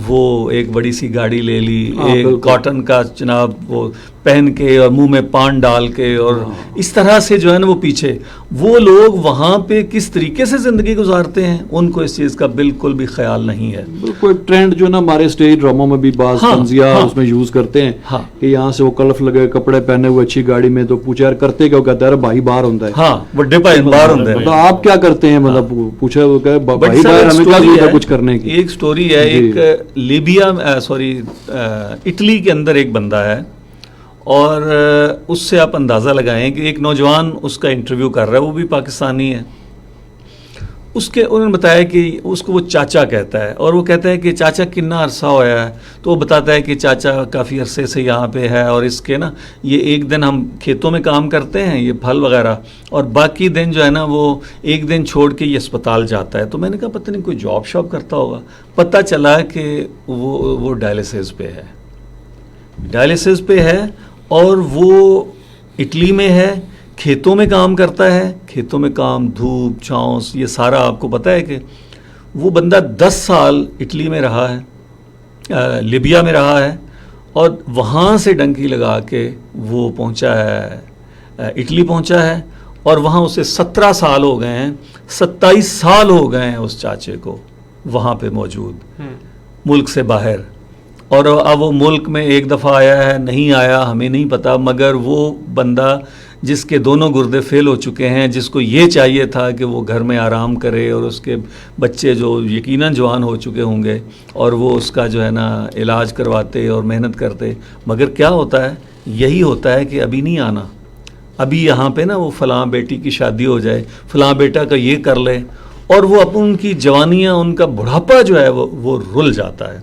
[SPEAKER 3] وہ ایک بڑی سی گاڑی لے لی، ایک کاٹن کا جناب وہ پہن کے اور منہ میں پان ڈال کے، اور اس طرح سے جو ہے نا وہ پیچھے وہ لوگ وہاں پہ کس طریقے سے زندگی گزارتے ہیں، ان کو اس چیز کا بالکل بھی خیال نہیں ہے.
[SPEAKER 1] بالکل ٹرینڈ جو ہے نا ہمارے اسٹیج ڈراموں میں بھی بعض طنزیہ اس میں یوز کرتے ہیں کہ یہاں سے وہ کلف لگے کپڑے پہنے ہوئے اچھی گاڑی میں، تو پوچھا یار کرتے کیا؟ کہتا ہے بھائی باہر ہوتا ہے.
[SPEAKER 3] ہاں بڑے بھائی باہر ہوتا ہے.
[SPEAKER 1] مطلب آپ کیا کرتے ہیں؟ مطلب پوچھا بھائی باہر ہمیں کیا ضرورت ہے کچھ کرنے کی.
[SPEAKER 3] ایک سٹوری ہے، ایک لیبیا اٹلی کے اندر ایک بندہ ہے، اور اس سے آپ اندازہ لگائیں کہ ایک نوجوان اس کا انٹرویو کر رہا ہے، وہ بھی پاکستانی ہے. انہوں نے بتایا کہ اس کو وہ چاچا کہتا ہے، اور وہ کہتا ہے کہ چاچا کتنا عرصہ ہوا ہے؟ تو وہ بتاتا ہے کہ چاچا کافی عرصے سے یہاں پہ ہے، اور اس کے نا یہ ایک دن ہم کھیتوں میں کام کرتے ہیں، یہ پھل وغیرہ، اور باقی دن جو ہے نا وہ ایک دن چھوڑ کے یہ اسپتال جاتا ہے. تو میں نے کہا پتہ نہیں کوئی جاب شاپ کرتا ہوگا. پتہ چلا کہ وہ ڈائلسس پہ ہے، ڈائلسس پہ ہے، اور وہ اٹلی میں ہے، کھیتوں میں کام کرتا ہے. کھیتوں میں کام، دھوپ چھاؤں، یہ سارا آپ کو پتہ ہے کہ وہ بندہ 10 سال اٹلی میں رہا ہے، لیبیا میں رہا ہے، اور وہاں سے ڈنکی لگا کے وہ پہنچا ہے اٹلی پہنچا ہے، اور وہاں اسے 17 سال ہو گئے ہیں، 27 سال ہو گئے ہیں اس چاچے کو وہاں پہ موجود، ملک سے باہر. اور اب وہ ملک میں ایک دفعہ آیا ہے، نہیں آیا ہمیں نہیں پتا، مگر وہ بندہ جس کے دونوں گردے فیل ہو چکے ہیں، جس کو یہ چاہیے تھا کہ وہ گھر میں آرام کرے، اور اس کے بچے جو یقیناً جوان ہو چکے ہوں گے، اور وہ اس کا جو ہے نا علاج کرواتے اور محنت کرتے، مگر کیا ہوتا ہے، یہی ہوتا ہے کہ ابھی نہیں آنا، ابھی یہاں پہ نا وہ فلاں بیٹی کی شادی ہو جائے، فلاں بیٹا کا یہ کر لے، اور وہ ان کی جوانیاں، ان کا بڑھاپا جو ہے وہ رل جاتا ہے.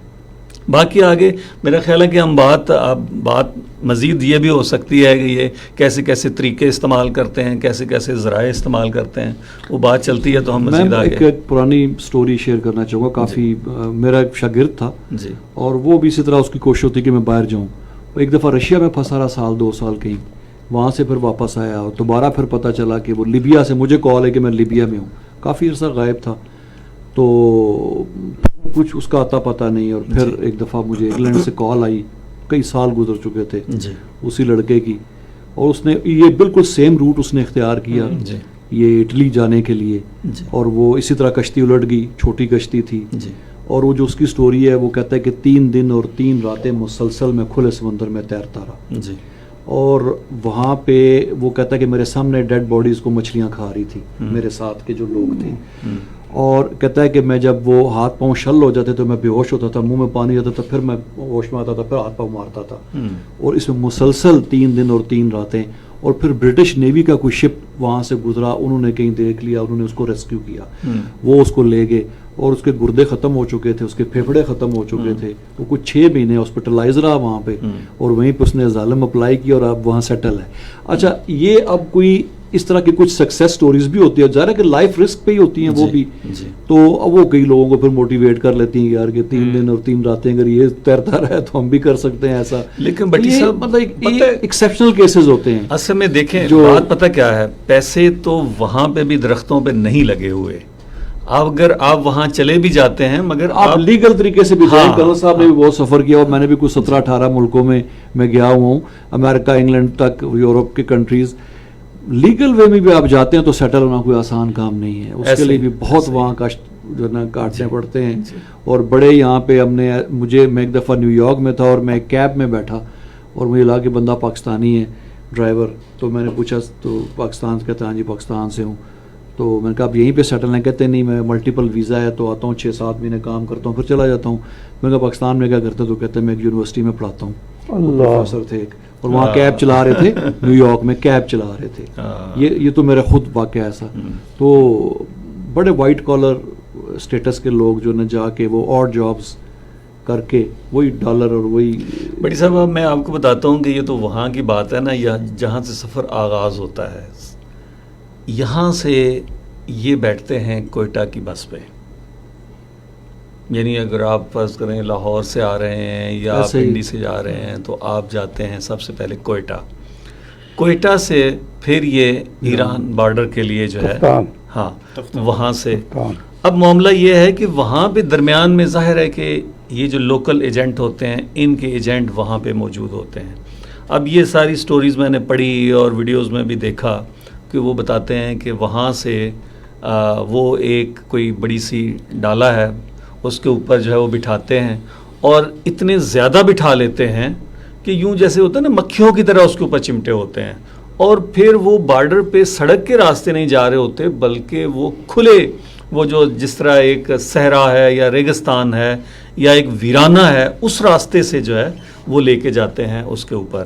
[SPEAKER 3] باقی آگے میرا خیال ہے کہ ہم بات مزید یہ بھی ہو سکتی ہے کہ یہ کیسے کیسے طریقے استعمال کرتے ہیں، کیسے کیسے ذرائع استعمال کرتے ہیں، وہ بات چلتی ہے تو ہم مزید آگے.
[SPEAKER 1] میں ایک پرانی سٹوری شیئر کرنا چاہوں گا. کافی میرا ایک شاگرد تھا
[SPEAKER 3] جی،
[SPEAKER 1] اور وہ بھی اسی طرح اس کی کوشش ہوتی کہ میں باہر جاؤں. ایک دفعہ رشیا میں پھنسا رہا سال 2 سال کہیں، وہاں سے پھر واپس آیا، اور دوبارہ پھر پتہ چلا کہ وہ لیبیا سے، مجھے کال ہے کہ میں لیبیا میں ہوں. کافی عرصہ غائب تھا، تو کچھ اس کا اتا پتہ نہیں. اور پھر ایک دفعہ مجھے انگلینڈ سے کال آئی، کئی سال گزر چکے تھے
[SPEAKER 3] جی،
[SPEAKER 1] اسی لڑکے کی، اور اس نے یہ بالکل سیم روٹ اس نے اختیار کیا
[SPEAKER 3] جی،
[SPEAKER 1] یہ اٹلی جانے کے لیے.
[SPEAKER 3] جی،
[SPEAKER 1] اور وہ اسی طرح کشتی الٹ گئی، چھوٹی کشتی تھی.
[SPEAKER 3] جی،
[SPEAKER 1] اور وہ جو اس کی سٹوری ہے وہ کہتا ہے کہ 3 دن اور 3 راتیں مسلسل میں کھلے سمندر میں تیرتا رہا.
[SPEAKER 3] جی،
[SPEAKER 1] اور وہاں پہ وہ کہتا ہے کہ میرے سامنے ڈیڈ باڈیز کو مچھلیاں کھا رہی تھی، میرے ساتھ کے جو لوگ تھے. اور کہتا ہے کہ میں جب وہ ہاتھ پاؤں شل ہو جاتے تو میں بے ہوش ہوتا تھا، منہ میں پانی آتا تھا، پھر میں ہوش میں آتا تھا، پھر ہاتھ پاؤں مارتا تھا. اور اس میں مسلسل 3 دن اور 3 راتیں. اور پھر برٹش نیوی کا کوئی شپ وہاں سے گزرا، انہوں نے کہیں دیکھ لیا، انہوں نے اس کو ریسکیو کیا، وہ اس کو لے گئے، اور اس کے گردے ختم ہو چکے تھے، اس کے پھیپھڑے ختم ہو چکے تھے. وہ کچھ 6 مہینے ہاسپٹلائز رہا وہاں پہ، اور وہیں پہ اس نے ظالم اپلائی کیا، اور اب وہاں سیٹل ہے. اچھا، یہ اب کوئی اس طرح کی کچھ سکسیس سٹوریز بھی ہوتی ہے، ظاہر ہے کہ لائف رسک پہ ہی ہوتی ہیں وہ بھی. تو اب وہ کئی لوگوں کو پھر موٹیویٹ کر لیتی ہیں یار کہ 3 دن اور 3 راتیں اگر یہ تیرتا رہے تو ہم بھی کر سکتے ہیں ایسا.
[SPEAKER 3] لیکن بٹی صاحب
[SPEAKER 1] مطلب ایکسیپشنل کیسز ہوتے ہیں.
[SPEAKER 3] اصل میں دیکھیں بات پتہ کیا ہے، پیسے تو وہاں پہ بھی درختوں پہ نہیں لگے ہوئے. اگر آپ وہاں چلے بھی جاتے ہیں مگر
[SPEAKER 1] آپ لیگل طریقے سے بھی جائیں. کرنل صاحب نے بھی بہت سفر کیا، اور میں نے بھی کچھ 17-18 ملکوں میں گیا ہوا ہوں، امریکہ، انگلینڈ تک، یورپ کے کنٹریز. لیگل وے میں بھی آپ جاتے ہیں تو سیٹل ہونا کوئی آسان کام نہیں ہے، اس کے لیے بھی بہت وہاں کشٹ جو ہے نا کاٹنے پڑتے ہیں. اور بڑے یہاں پہ میں ایک دفعہ نیو یارک میں تھا، اور میں ایک کیب میں بیٹھا، اور مجھے لگا کہ بندہ پاکستانی ہے ڈرائیور. تو میں نے پوچھا تو پاکستان سے، کہتا ہاں جی پاکستان سے ہوں. تو میں نے کہا آپ یہیں پہ سیٹل ہیں؟ کہتے نہیں میں ملٹیپل ویزا ہے تو آتا ہوں 6-7 مہینے کام کرتا ہوں پھر چلا جاتا ہوں. میں نے کہا پاکستان میں کیا کرتے؟ تو کہتے ہیں میں ایک یونیورسٹی میں پڑھاتا ہوں.
[SPEAKER 2] اللہ
[SPEAKER 1] پروفیسر تھے ایک، اور وہاں کیب چلا رہے تھے، نیو یارک میں کیب چلا رہے تھے. یہ تو میرا خود واقعہ ایسا. تو بڑے وائٹ کالر اسٹیٹس کے لوگ جو نہ جا کے وہ اور جابس کر کے وہی ڈالر اور وہی.
[SPEAKER 3] بڑی صاحب اب میں آپ کو بتاتا ہوں کہ یہ تو وہاں کی بات ہے نا، جہاں سے سفر آغاز ہوتا ہے. یہاں سے یہ بیٹھتے ہیں کوئٹہ کی بس پہ، یعنی اگر آپ فرض کریں لاہور سے آ رہے ہیں یا آپ پنڈی سے جا رہے ہیں تو آپ جاتے ہیں سب سے پہلے کوئٹہ سے پھر یہ ایران بارڈر کے لیے جو ہے ہاں وہاں سے. اب معاملہ یہ ہے کہ وہاں پہ درمیان میں ظاہر ہے کہ یہ جو لوکل ایجنٹ ہوتے ہیں ان کے ایجنٹ وہاں پہ موجود ہوتے ہیں. اب یہ ساری سٹوریز میں نے پڑھی اور ویڈیوز میں بھی دیکھا کہ وہ بتاتے ہیں کہ وہاں سے وہ ایک کوئی بڑی سی ڈالا ہے، اس کے اوپر جو ہے وہ بٹھاتے ہیں اور اتنے زیادہ بٹھا لیتے ہیں کہ یوں جیسے ہوتا ہے نا مکھیوں کی طرح اس کے اوپر چمٹے ہوتے ہیں. اور پھر وہ بارڈر پہ سڑک کے راستے نہیں جا رہے ہوتے بلکہ وہ کھلے، وہ جو جس طرح ایک صحرا ہے یا ریگستان ہے یا ایک ویرانہ ہے اس راستے سے جو ہے وہ لے کے جاتے ہیں اس کے اوپر.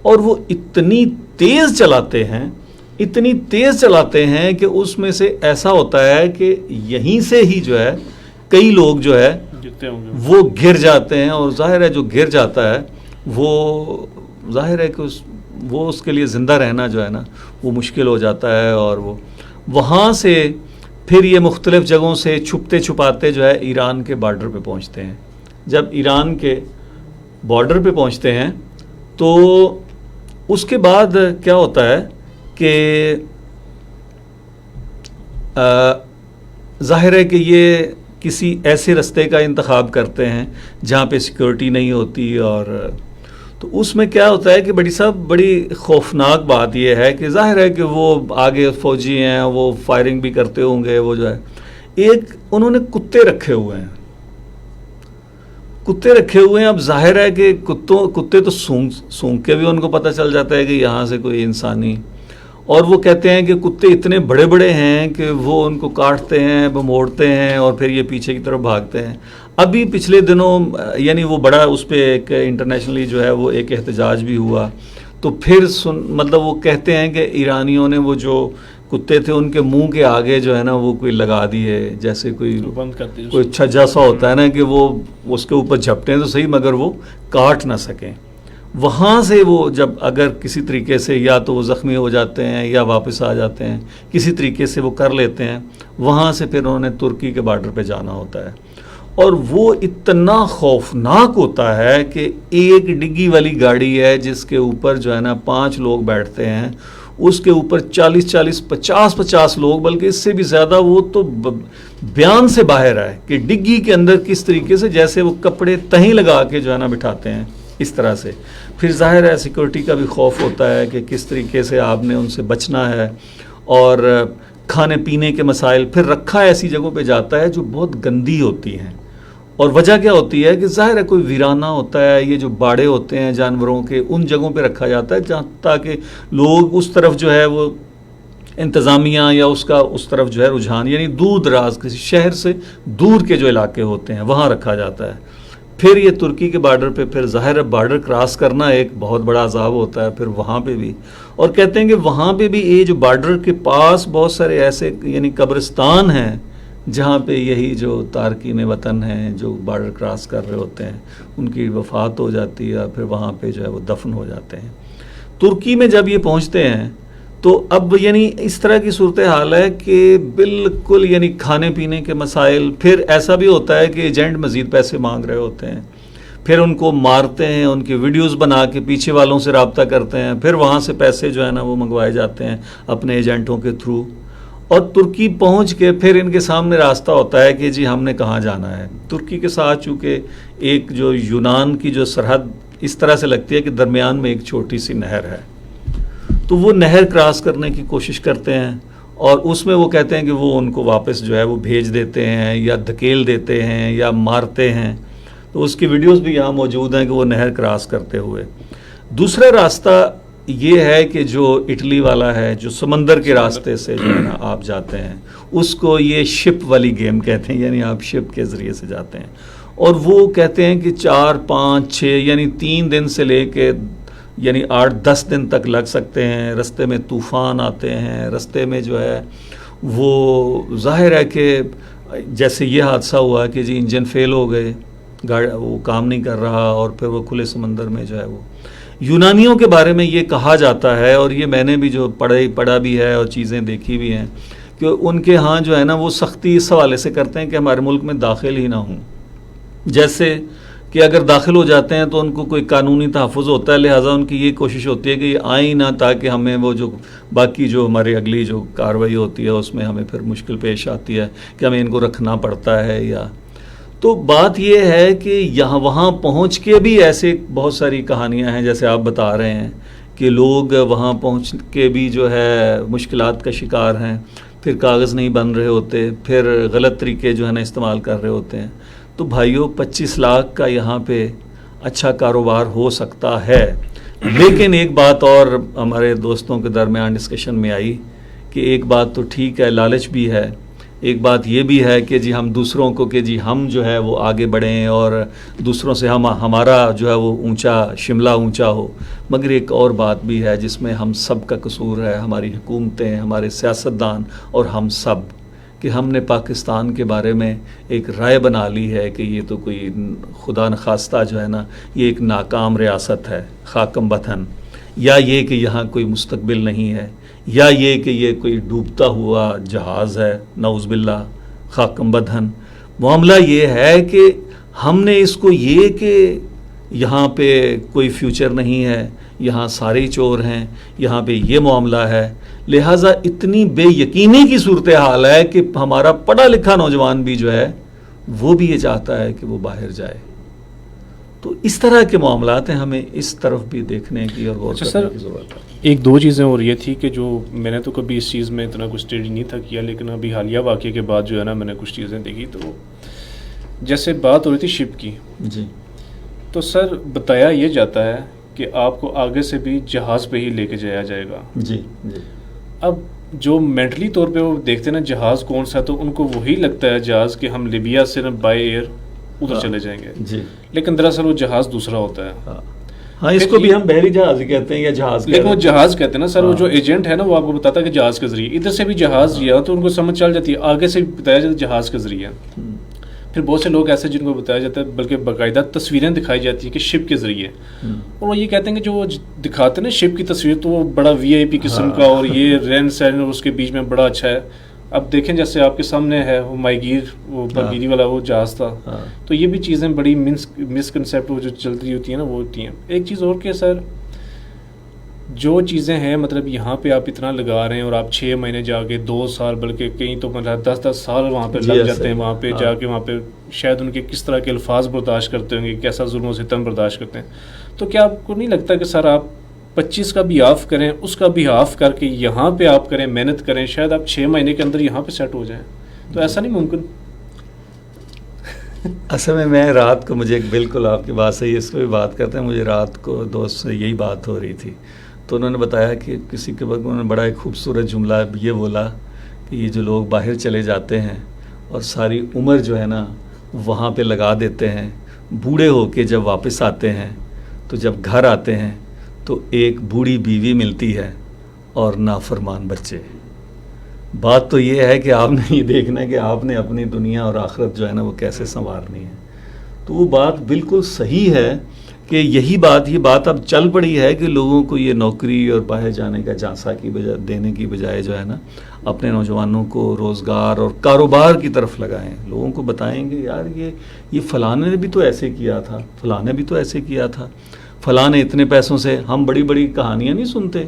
[SPEAKER 3] اور وہ اتنی تیز چلاتے ہیں کہ اس میں سے ایسا ہوتا ہے کہ یہیں سے ہی جو ہے کئی لوگ جو ہے وہ گر جاتے ہیں. اور ظاہر ہے جو گر جاتا ہے وہ ظاہر ہے کہ وہ اس کے لیے زندہ رہنا جو ہے نا وہ مشکل ہو جاتا ہے. اور وہ وہاں سے پھر یہ مختلف جگہوں سے چھپتے چھپاتے جو ہے ایران کے بارڈر پہ پہنچتے ہیں. جب ایران کے بارڈر پہ پہنچتے ہیں تو اس کے بعد کیا ہوتا ہے کہ ظاہر ہے کہ یہ کسی ایسے رستے کا انتخاب کرتے ہیں جہاں پہ سیکورٹی نہیں ہوتی. اور تو اس میں کیا ہوتا ہے کہ بڑی خوفناک بات یہ ہے کہ ظاہر ہے کہ وہ آگے فوجی ہیں، وہ فائرنگ بھی کرتے ہوں گے. وہ جو ہے ایک انہوں نے کتے رکھے ہوئے ہیں. اب ظاہر ہے کہ کتے تو سونگ کے بھی ان کو پتہ چل جاتا ہے کہ یہاں سے کوئی انسانی. اور وہ کہتے ہیں کہ کتے اتنے بڑے بڑے ہیں کہ وہ ان کو کاٹتے ہیں، موڑتے ہیں اور پھر یہ پیچھے کی طرف بھاگتے ہیں. ابھی پچھلے دنوں یعنی وہ بڑا اس پہ ایک انٹرنیشنلی جو ہے وہ ایک احتجاج بھی ہوا. تو پھر مطلب وہ کہتے ہیں کہ ایرانیوں نے وہ جو کتے تھے ان کے منہ کے آگے جو ہے نا وہ کوئی لگا دیے، جیسے کوئی چھجا سا ہوتا ہے نا کہ وہ اس کے اوپر جھپٹیں تو صحیح مگر وہ کاٹ نہ سکیں. وہاں سے وہ جب اگر کسی طریقے سے یا تو وہ زخمی ہو جاتے ہیں یا واپس آ جاتے ہیں، کسی طریقے سے وہ کر لیتے ہیں. وہاں سے پھر انہوں نے ترکی کے بارڈر پہ جانا ہوتا ہے. اور وہ اتنا خوفناک ہوتا ہے کہ ایک ڈگی والی گاڑی ہے جس کے اوپر جو ہے نا 5 لوگ بیٹھتے ہیں، اس کے اوپر 40 50 لوگ، بلکہ اس سے بھی زیادہ. وہ تو بیان سے باہر ہے کہ ڈگی کے اندر کس طریقے سے جیسے وہ کپڑے تہیں لگا کے جو ہے نا بٹھاتے ہیں اس طرح سے. پھر ظاہر ہے سیکورٹی کا بھی خوف ہوتا ہے کہ کس طریقے سے آپ نے ان سے بچنا ہے. اور کھانے پینے کے مسائل، پھر رکھا ایسی جگہوں پہ جاتا ہے جو بہت گندی ہوتی ہیں. اور وجہ کیا ہوتی ہے کہ ظاہر ہے کوئی ویرانہ ہوتا ہے، یہ جو باڑے ہوتے ہیں جانوروں کے ان جگہوں پہ رکھا جاتا ہے جہاں تاکہ لوگ اس طرف جو ہے وہ انتظامیہ یا اس طرف جو ہے رجحان، یعنی دور دراز کسی شہر سے دور کے جو علاقے ہوتے ہیں وہاں رکھا جاتا ہے. پھر یہ ترکی کے بارڈر پہ پھر ظاہر ہے بارڈر کراس کرنا ایک بہت بڑا عذاب ہوتا ہے. پھر وہاں پہ بھی، اور کہتے ہیں کہ وہاں پہ بھی یہ جو بارڈر کے پاس بہت سارے ایسے یعنی قبرستان ہیں جہاں پہ یہی جو تارکین وطن ہیں جو بارڈر کراس کر رہے ہوتے ہیں ان کی وفات ہو جاتی ہے، پھر وہاں پہ جو ہے وہ دفن ہو جاتے ہیں. ترکی میں جب یہ پہنچتے ہیں تو اب یعنی اس طرح کی صورتحال ہے کہ بالکل یعنی کھانے پینے کے مسائل. پھر ایسا بھی ہوتا ہے کہ ایجنٹ مزید پیسے مانگ رہے ہوتے ہیں، پھر ان کو مارتے ہیں، ان کی ویڈیوز بنا کے پیچھے والوں سے رابطہ کرتے ہیں، پھر وہاں سے پیسے جو ہے نا وہ منگوائے جاتے ہیں اپنے ایجنٹوں کے تھرو. اور ترکی پہنچ کے پھر ان کے سامنے راستہ ہوتا ہے کہ جی ہم نے کہاں جانا ہے. ترکی کے ساتھ چونکہ ایک جو یونان کی جو سرحد اس طرح سے لگتی ہے کہ درمیان میں ایک چھوٹی سی نہر ہے، تو وہ نہر کراس کرنے کی کوشش کرتے ہیں. اور اس میں وہ کہتے ہیں کہ وہ ان کو واپس جو ہے وہ بھیج دیتے ہیں یا دھکیل دیتے ہیں یا مارتے ہیں. تو اس کی ویڈیوز بھی یہاں موجود ہیں کہ وہ نہر کراس کرتے ہوئے. دوسرا راستہ یہ ہے کہ جو اٹلی والا ہے، جو سمندر کے راستے سے جو ہے نا آپ جاتے ہیں، اس کو یہ شپ والی گیم کہتے ہیں، یعنی آپ شپ کے ذریعے سے جاتے ہیں. اور وہ کہتے ہیں کہ 4 5 6 یعنی 3 دن سے لے کے یعنی 8 10 دن تک لگ سکتے ہیں. رستے میں طوفان آتے ہیں, رستے میں جو ہے وہ ظاہر ہے کہ جیسے یہ حادثہ ہوا کہ جی انجن فیل ہو گئے, گاڑی وہ کام نہیں کر رہا, اور پھر وہ کھلے سمندر میں جو ہے وہ یونانیوں کے بارے میں یہ کہا جاتا ہے, اور یہ میں نے بھی جو پڑھا بھی ہے اور چیزیں دیکھی بھی ہیں کہ ان کے ہاں جو ہے نا وہ سختی اس حوالے سے کرتے ہیں کہ ہمارے ملک میں داخل ہی نہ ہوں. جیسے کہ اگر داخل ہو جاتے ہیں تو ان کو کوئی قانونی تحفظ ہوتا ہے, لہٰذا ان کی یہ کوشش ہوتی ہے کہ یہ آئیں نہ, تاکہ ہمیں وہ جو باقی جو ہماری اگلی جو کارروائی ہوتی ہے اس میں ہمیں پھر مشکل پیش آتی ہے کہ ہمیں ان کو رکھنا پڑتا ہے. یا تو بات یہ ہے کہ یہاں وہاں پہنچ کے بھی ایسے بہت ساری کہانیاں ہیں جیسے آپ بتا رہے ہیں کہ لوگ وہاں پہنچ کے بھی جو ہے مشکلات کا شکار ہیں, پھر کاغذ نہیں بن رہے ہوتے, پھر غلط طریقے جو ہے نا استعمال کر رہے ہوتے ہیں. تو بھائیوں 25 لاکھ کا یہاں پہ اچھا کاروبار ہو سکتا ہے. لیکن ایک بات اور ہمارے دوستوں کے درمیان ڈسکشن میں آئی کہ ایک بات تو ٹھیک ہے, لالچ بھی ہے, ایک بات یہ بھی ہے کہ جی ہم دوسروں کو کہ جی ہم جو ہے وہ آگے بڑھیں اور دوسروں سے ہمارا جو ہے وہ اونچا شملہ اونچا ہو. مگر ایک اور بات بھی ہے جس میں ہم سب کا قصور ہے, ہماری حکومتیں, ہمارے سیاستدان اور ہم سب, کہ ہم نے پاکستان کے بارے میں ایک رائے بنا لی ہے کہ یہ تو کوئی خدا نخواستہ جو ہے نا یہ ایک ناکام ریاست ہے, خاکم وطن, یا یہ کہ یہاں کوئی مستقبل نہیں ہے, یا یہ کہ یہ کوئی ڈوبتا ہوا جہاز ہے, نعوذ باللہ, خاکم وطن. معاملہ یہ ہے کہ ہم نے اس کو یہ کہ یہاں پہ کوئی فیوچر نہیں ہے, یہاں سارے چور ہیں, یہاں پہ یہ معاملہ ہے, لہٰذا اتنی بے یقینی کی صورتحال ہے کہ ہمارا پڑھا لکھا نوجوان بھی جو ہے وہ بھی یہ چاہتا ہے کہ وہ باہر جائے. تو اس طرح کے معاملات ہیں, ہمیں اس طرف بھی دیکھنے کی اور غور کرنے کی ضرورت ہے.
[SPEAKER 4] ایک دو چیزیں اور یہ تھی کہ جو میں نے تو کبھی اس چیز میں اتنا کچھ اسٹڈی نہیں تھا کیا, لیکن ابھی حالیہ واقعے کے بعد جو ہے نا میں نے کچھ چیزیں دیکھی. تو جیسے بات ہو رہی تھی شپ کی,
[SPEAKER 3] جی,
[SPEAKER 4] تو سر بتایا یہ جاتا ہے کہ آپ کو آگے سے بھی جہاز پہ ہی لے کے جایا جائے گا.
[SPEAKER 3] جی, جی.
[SPEAKER 4] اب جو مینٹلی طور پہ وہ دیکھتے ہیں نا جہاز کون سا, تو ان کو وہی لگتا ہے جہاز کہ ہم لیبیا سے نا بائی ایئر ادھر چلے جائیں گے.
[SPEAKER 3] جی,
[SPEAKER 4] لیکن دراصل وہ جہاز دوسرا ہوتا ہے.
[SPEAKER 3] ہاں اس کو بھی ہم بحری جہاز کہتے ہیں یا جہاز,
[SPEAKER 4] لیکن وہ جہاز کہتے ہیں نا سر. وہ جو ایجنٹ ہے نا وہ آپ کو بتاتا ہے کہ جہاز کے ذریعے, ادھر سے بھی جہاز لیا تو ان کو سمجھ چل جاتی ہے, آگے سے بھی بتایا جاتا ہے جہاز کے ذریعے. پھر بہت سے لوگ ایسے جن کو بتایا جاتا ہے, بلکہ باقاعدہ تصویریں دکھائی جاتی ہیں کہ شپ کے ذریعے, اور وہ یہ کہتے ہیں کہ جو وہ دکھاتے ہیں نا شپ کی تصویر تو وہ بڑا وی آئی پی قسم کا, اور یہ رین سین اور اس کے بیچ میں بڑا اچھا ہے. اب دیکھیں جیسے آپ کے سامنے ہے وہ مائی گیر, وہ برگیری والا وہ جہاز تھا. تو یہ بھی چیزیں بڑی مس کنسیپٹ وہ جو چلتی ہوتی ہیں نا وہ ہوتی ہیں. ایک چیز اور کہ سر جو چیزیں ہیں مطلب یہاں پہ آپ اتنا لگا رہے ہیں اور آپ 6 مہینے جا کے 2 سال بلکہ کہیں تو مطلب 10 سال وہاں پہ لگ جاتے ہیں, وہاں پہ جا کے وہاں پہ شاید ان کے کس طرح کے الفاظ برداشت کرتے ہوں گے, کیسا ظلم و ستم برداشت کرتے ہیں. تو کیا آپ کو نہیں لگتا کہ سر آپ 25 کا بھی آف کریں, اس کا بھی آف کر کے یہاں پہ آپ کریں, محنت کریں, شاید آپ 6 مہینے کے اندر یہاں پہ سیٹ ہو جائیں, تو ایسا نہیں ممکن؟
[SPEAKER 3] اصل میں رات کو مجھے بالکل آپ کی بات صحیح, اس کو بھی بات کرتے ہیں, مجھے رات کو دوست سے یہی بات ہو رہی تھی. تو انہوں نے بتایا کہ کسی کے بعد انہوں نے بڑا ایک خوبصورت جملہ یہ بولا کہ یہ جو لوگ باہر چلے جاتے ہیں اور ساری عمر جو ہے نا وہاں پہ لگا دیتے ہیں, بوڑھے ہو کے جب واپس آتے ہیں تو جب گھر آتے ہیں تو ایک بوڑھی بیوی ملتی ہے اور نافرمان بچے. بات تو یہ ہے کہ آپ نے یہ دیکھنا ہے کہ آپ نے اپنی دنیا اور آخرت جو ہے نا وہ کیسے سنوارنی ہے. تو وہ بات بالکل صحیح ہے کہ یہ بات اب چل پڑی ہے کہ لوگوں کو یہ نوکری اور باہر جانے کا جانسا کی بجائے دینے کی بجائے جو ہے نا اپنے نوجوانوں کو روزگار اور کاروبار کی طرف لگائیں. لوگوں کو بتائیں گے یار یہ فلاں نے بھی تو ایسے کیا تھا, فلاں نے بھی تو ایسے کیا تھا, فلاں نے اتنے پیسوں سے. ہم بڑی بڑی کہانیاں نہیں سنتے,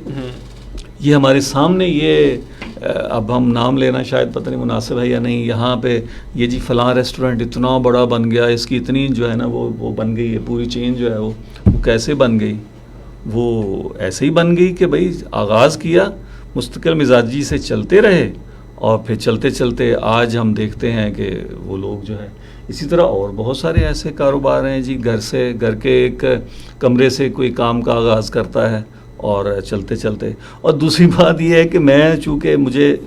[SPEAKER 3] یہ ہمارے سامنے یہ اب ہم نام لینا شاید پتہ نہیں مناسب ہے یا نہیں, یہاں پہ یہ جی فلاں ریسٹورنٹ اتنا بڑا بن گیا, اس کی اتنی جو ہے نا وہ بن گئی ہے, پوری چین جو ہے وہ کیسے بن گئی؟ وہ ایسے ہی بن گئی کہ بھائی آغاز کیا, مستقل مزاجی سے چلتے رہے, اور پھر چلتے چلتے آج ہم دیکھتے ہیں کہ وہ لوگ جو ہے. اسی طرح اور بہت سارے ایسے کاروبار ہیں جی, گھر کے ایک کمرے سے کوئی کام کا آغاز کرتا ہے اور چلتے چلتے. اور دوسری بات یہ ہے کہ چونکہ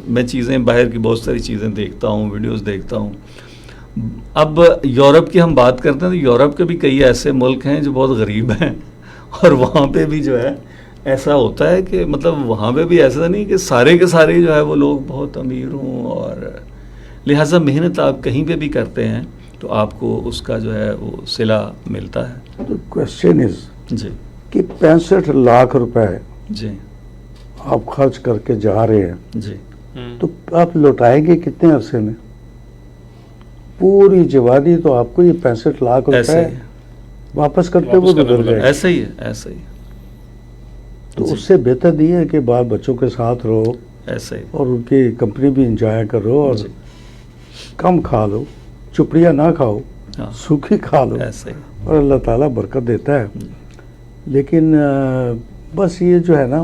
[SPEAKER 3] میں چیزیں باہر کی بہت ساری چیزیں دیکھتا ہوں, ویڈیوز دیکھتا ہوں, اب یورپ کی ہم بات کرتے ہیں تو یورپ کے بھی کئی ایسے ملک ہیں جو بہت غریب ہیں، اور وہاں پہ بھی جو ہے ایسا ہوتا ہے کہ مطلب وہاں پہ بھی ایسا نہیں کہ سارے کے سارے جو ہے وہ لوگ بہت امیر ہوں، اور لہٰذا محنت آپ کہیں پہ بھی کرتے ہیں تو آپ کو اس کا جو ہے وہ صلہ ملتا ہے.
[SPEAKER 2] تو کوشچن از
[SPEAKER 3] جی
[SPEAKER 2] کہ 65 لاکھ روپے
[SPEAKER 3] جی
[SPEAKER 2] آپ خرچ کر کے جا رہے ہیں،
[SPEAKER 3] جی
[SPEAKER 2] تو آپ لوٹائیں گے کتنے عرصے میں؟ پوری جوانی تو آپ کو یہ 65 لاکھ
[SPEAKER 3] ایسے
[SPEAKER 2] روپے
[SPEAKER 3] ہی
[SPEAKER 2] واپس کرتے
[SPEAKER 4] واپس
[SPEAKER 2] ہوئے
[SPEAKER 4] کرنا
[SPEAKER 2] گزر
[SPEAKER 4] پڑے
[SPEAKER 2] گئے.
[SPEAKER 3] ایسا ہی ہے، ایسا ہی
[SPEAKER 2] تو
[SPEAKER 3] جی.
[SPEAKER 2] اس سے بہتر نہیں ہے کہ بال بچوں کے ساتھ رہو
[SPEAKER 3] ایسا ہی
[SPEAKER 2] اور ان کی کمپنی بھی انجوائے کرو، اور
[SPEAKER 3] جی.
[SPEAKER 2] کم کھا لو، چپڑیاں نہ کھاؤ،
[SPEAKER 3] ہاں
[SPEAKER 2] سوکھی کھا لو،
[SPEAKER 3] ایسا ہی.
[SPEAKER 2] اور اللہ تعالیٰ برکت دیتا ہے.
[SPEAKER 3] جی.
[SPEAKER 2] لیکن بس یہ جو ہے نا،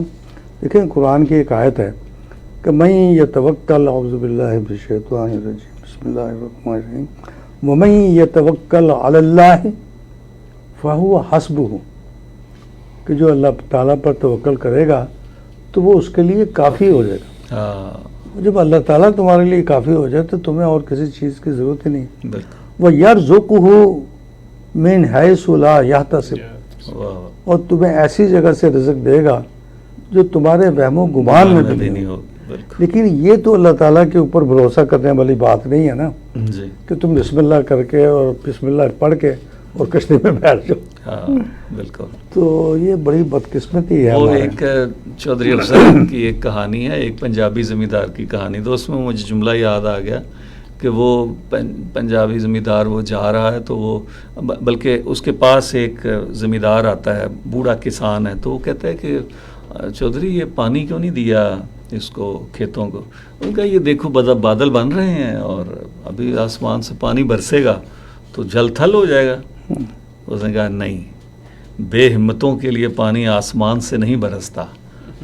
[SPEAKER 2] دیکھیں قرآن کی ایک آیت ہے کہ من یتوکل، اعوذ باللہ من الشیطان الرجیم، بسم اللہ الرحمن الرحیم، ومن یتوکل علی اللہ فہو حسبہ، کہ جو اللہ تعالیٰ پر توکل کرے گا تو وہ اس کے لیے کافی ہو جائے گا.
[SPEAKER 3] ہاں
[SPEAKER 2] جب اللہ تعالیٰ تمہارے لیے کافی ہو جائے تو تمہیں اور کسی چیز کی ضرورت ہی نہیں.
[SPEAKER 3] بالکل.
[SPEAKER 2] وَيَرْزُقُهُ مِنْ حَيْثُ لَا يَحْتَسِبُ،
[SPEAKER 3] واہ
[SPEAKER 2] اور تمہیں ایسی جگہ سے رزق دے گا جو تمہارے وہم و گمان میں بھی نہیں ہو.
[SPEAKER 3] ہوگی. بالکل.
[SPEAKER 2] لیکن یہ تو اللہ تعالیٰ کے اوپر بھروسہ کرنے والی بات نہیں ہے نا
[SPEAKER 3] جی
[SPEAKER 2] کہ تم بسم اللہ کر کے اور بسم اللہ پڑھ کے اور کشتی میں بیٹھ جاؤ.
[SPEAKER 3] ہاں بالکل.
[SPEAKER 2] تو یہ بڑی بدقسمتی ہے
[SPEAKER 3] وہ
[SPEAKER 2] ہمارے.
[SPEAKER 3] ایک چودھری افضل کی ایک کہانی ہے، ایک پنجابی زمیندار کی کہانی. تو اس میں مجھے جملہ یاد آ گیا کہ وہ پنجابی زمیندار وہ جا رہا ہے تو وہ بلکہ اس کے پاس ایک زمیندار آتا ہے، بوڑھا کسان ہے، تو وہ کہتا ہے کہ چودھری یہ پانی کیوں نہیں دیا اس کو کھیتوں کو؟ ان کا یہ دیکھو بادل بن رہے ہیں اور ابھی آسمان سے پانی برسے گا تو جل تھل ہو جائے گا. اس نے کہا نہیں، بے ہمتوں کے لیے پانی آسمان سے نہیں برستا،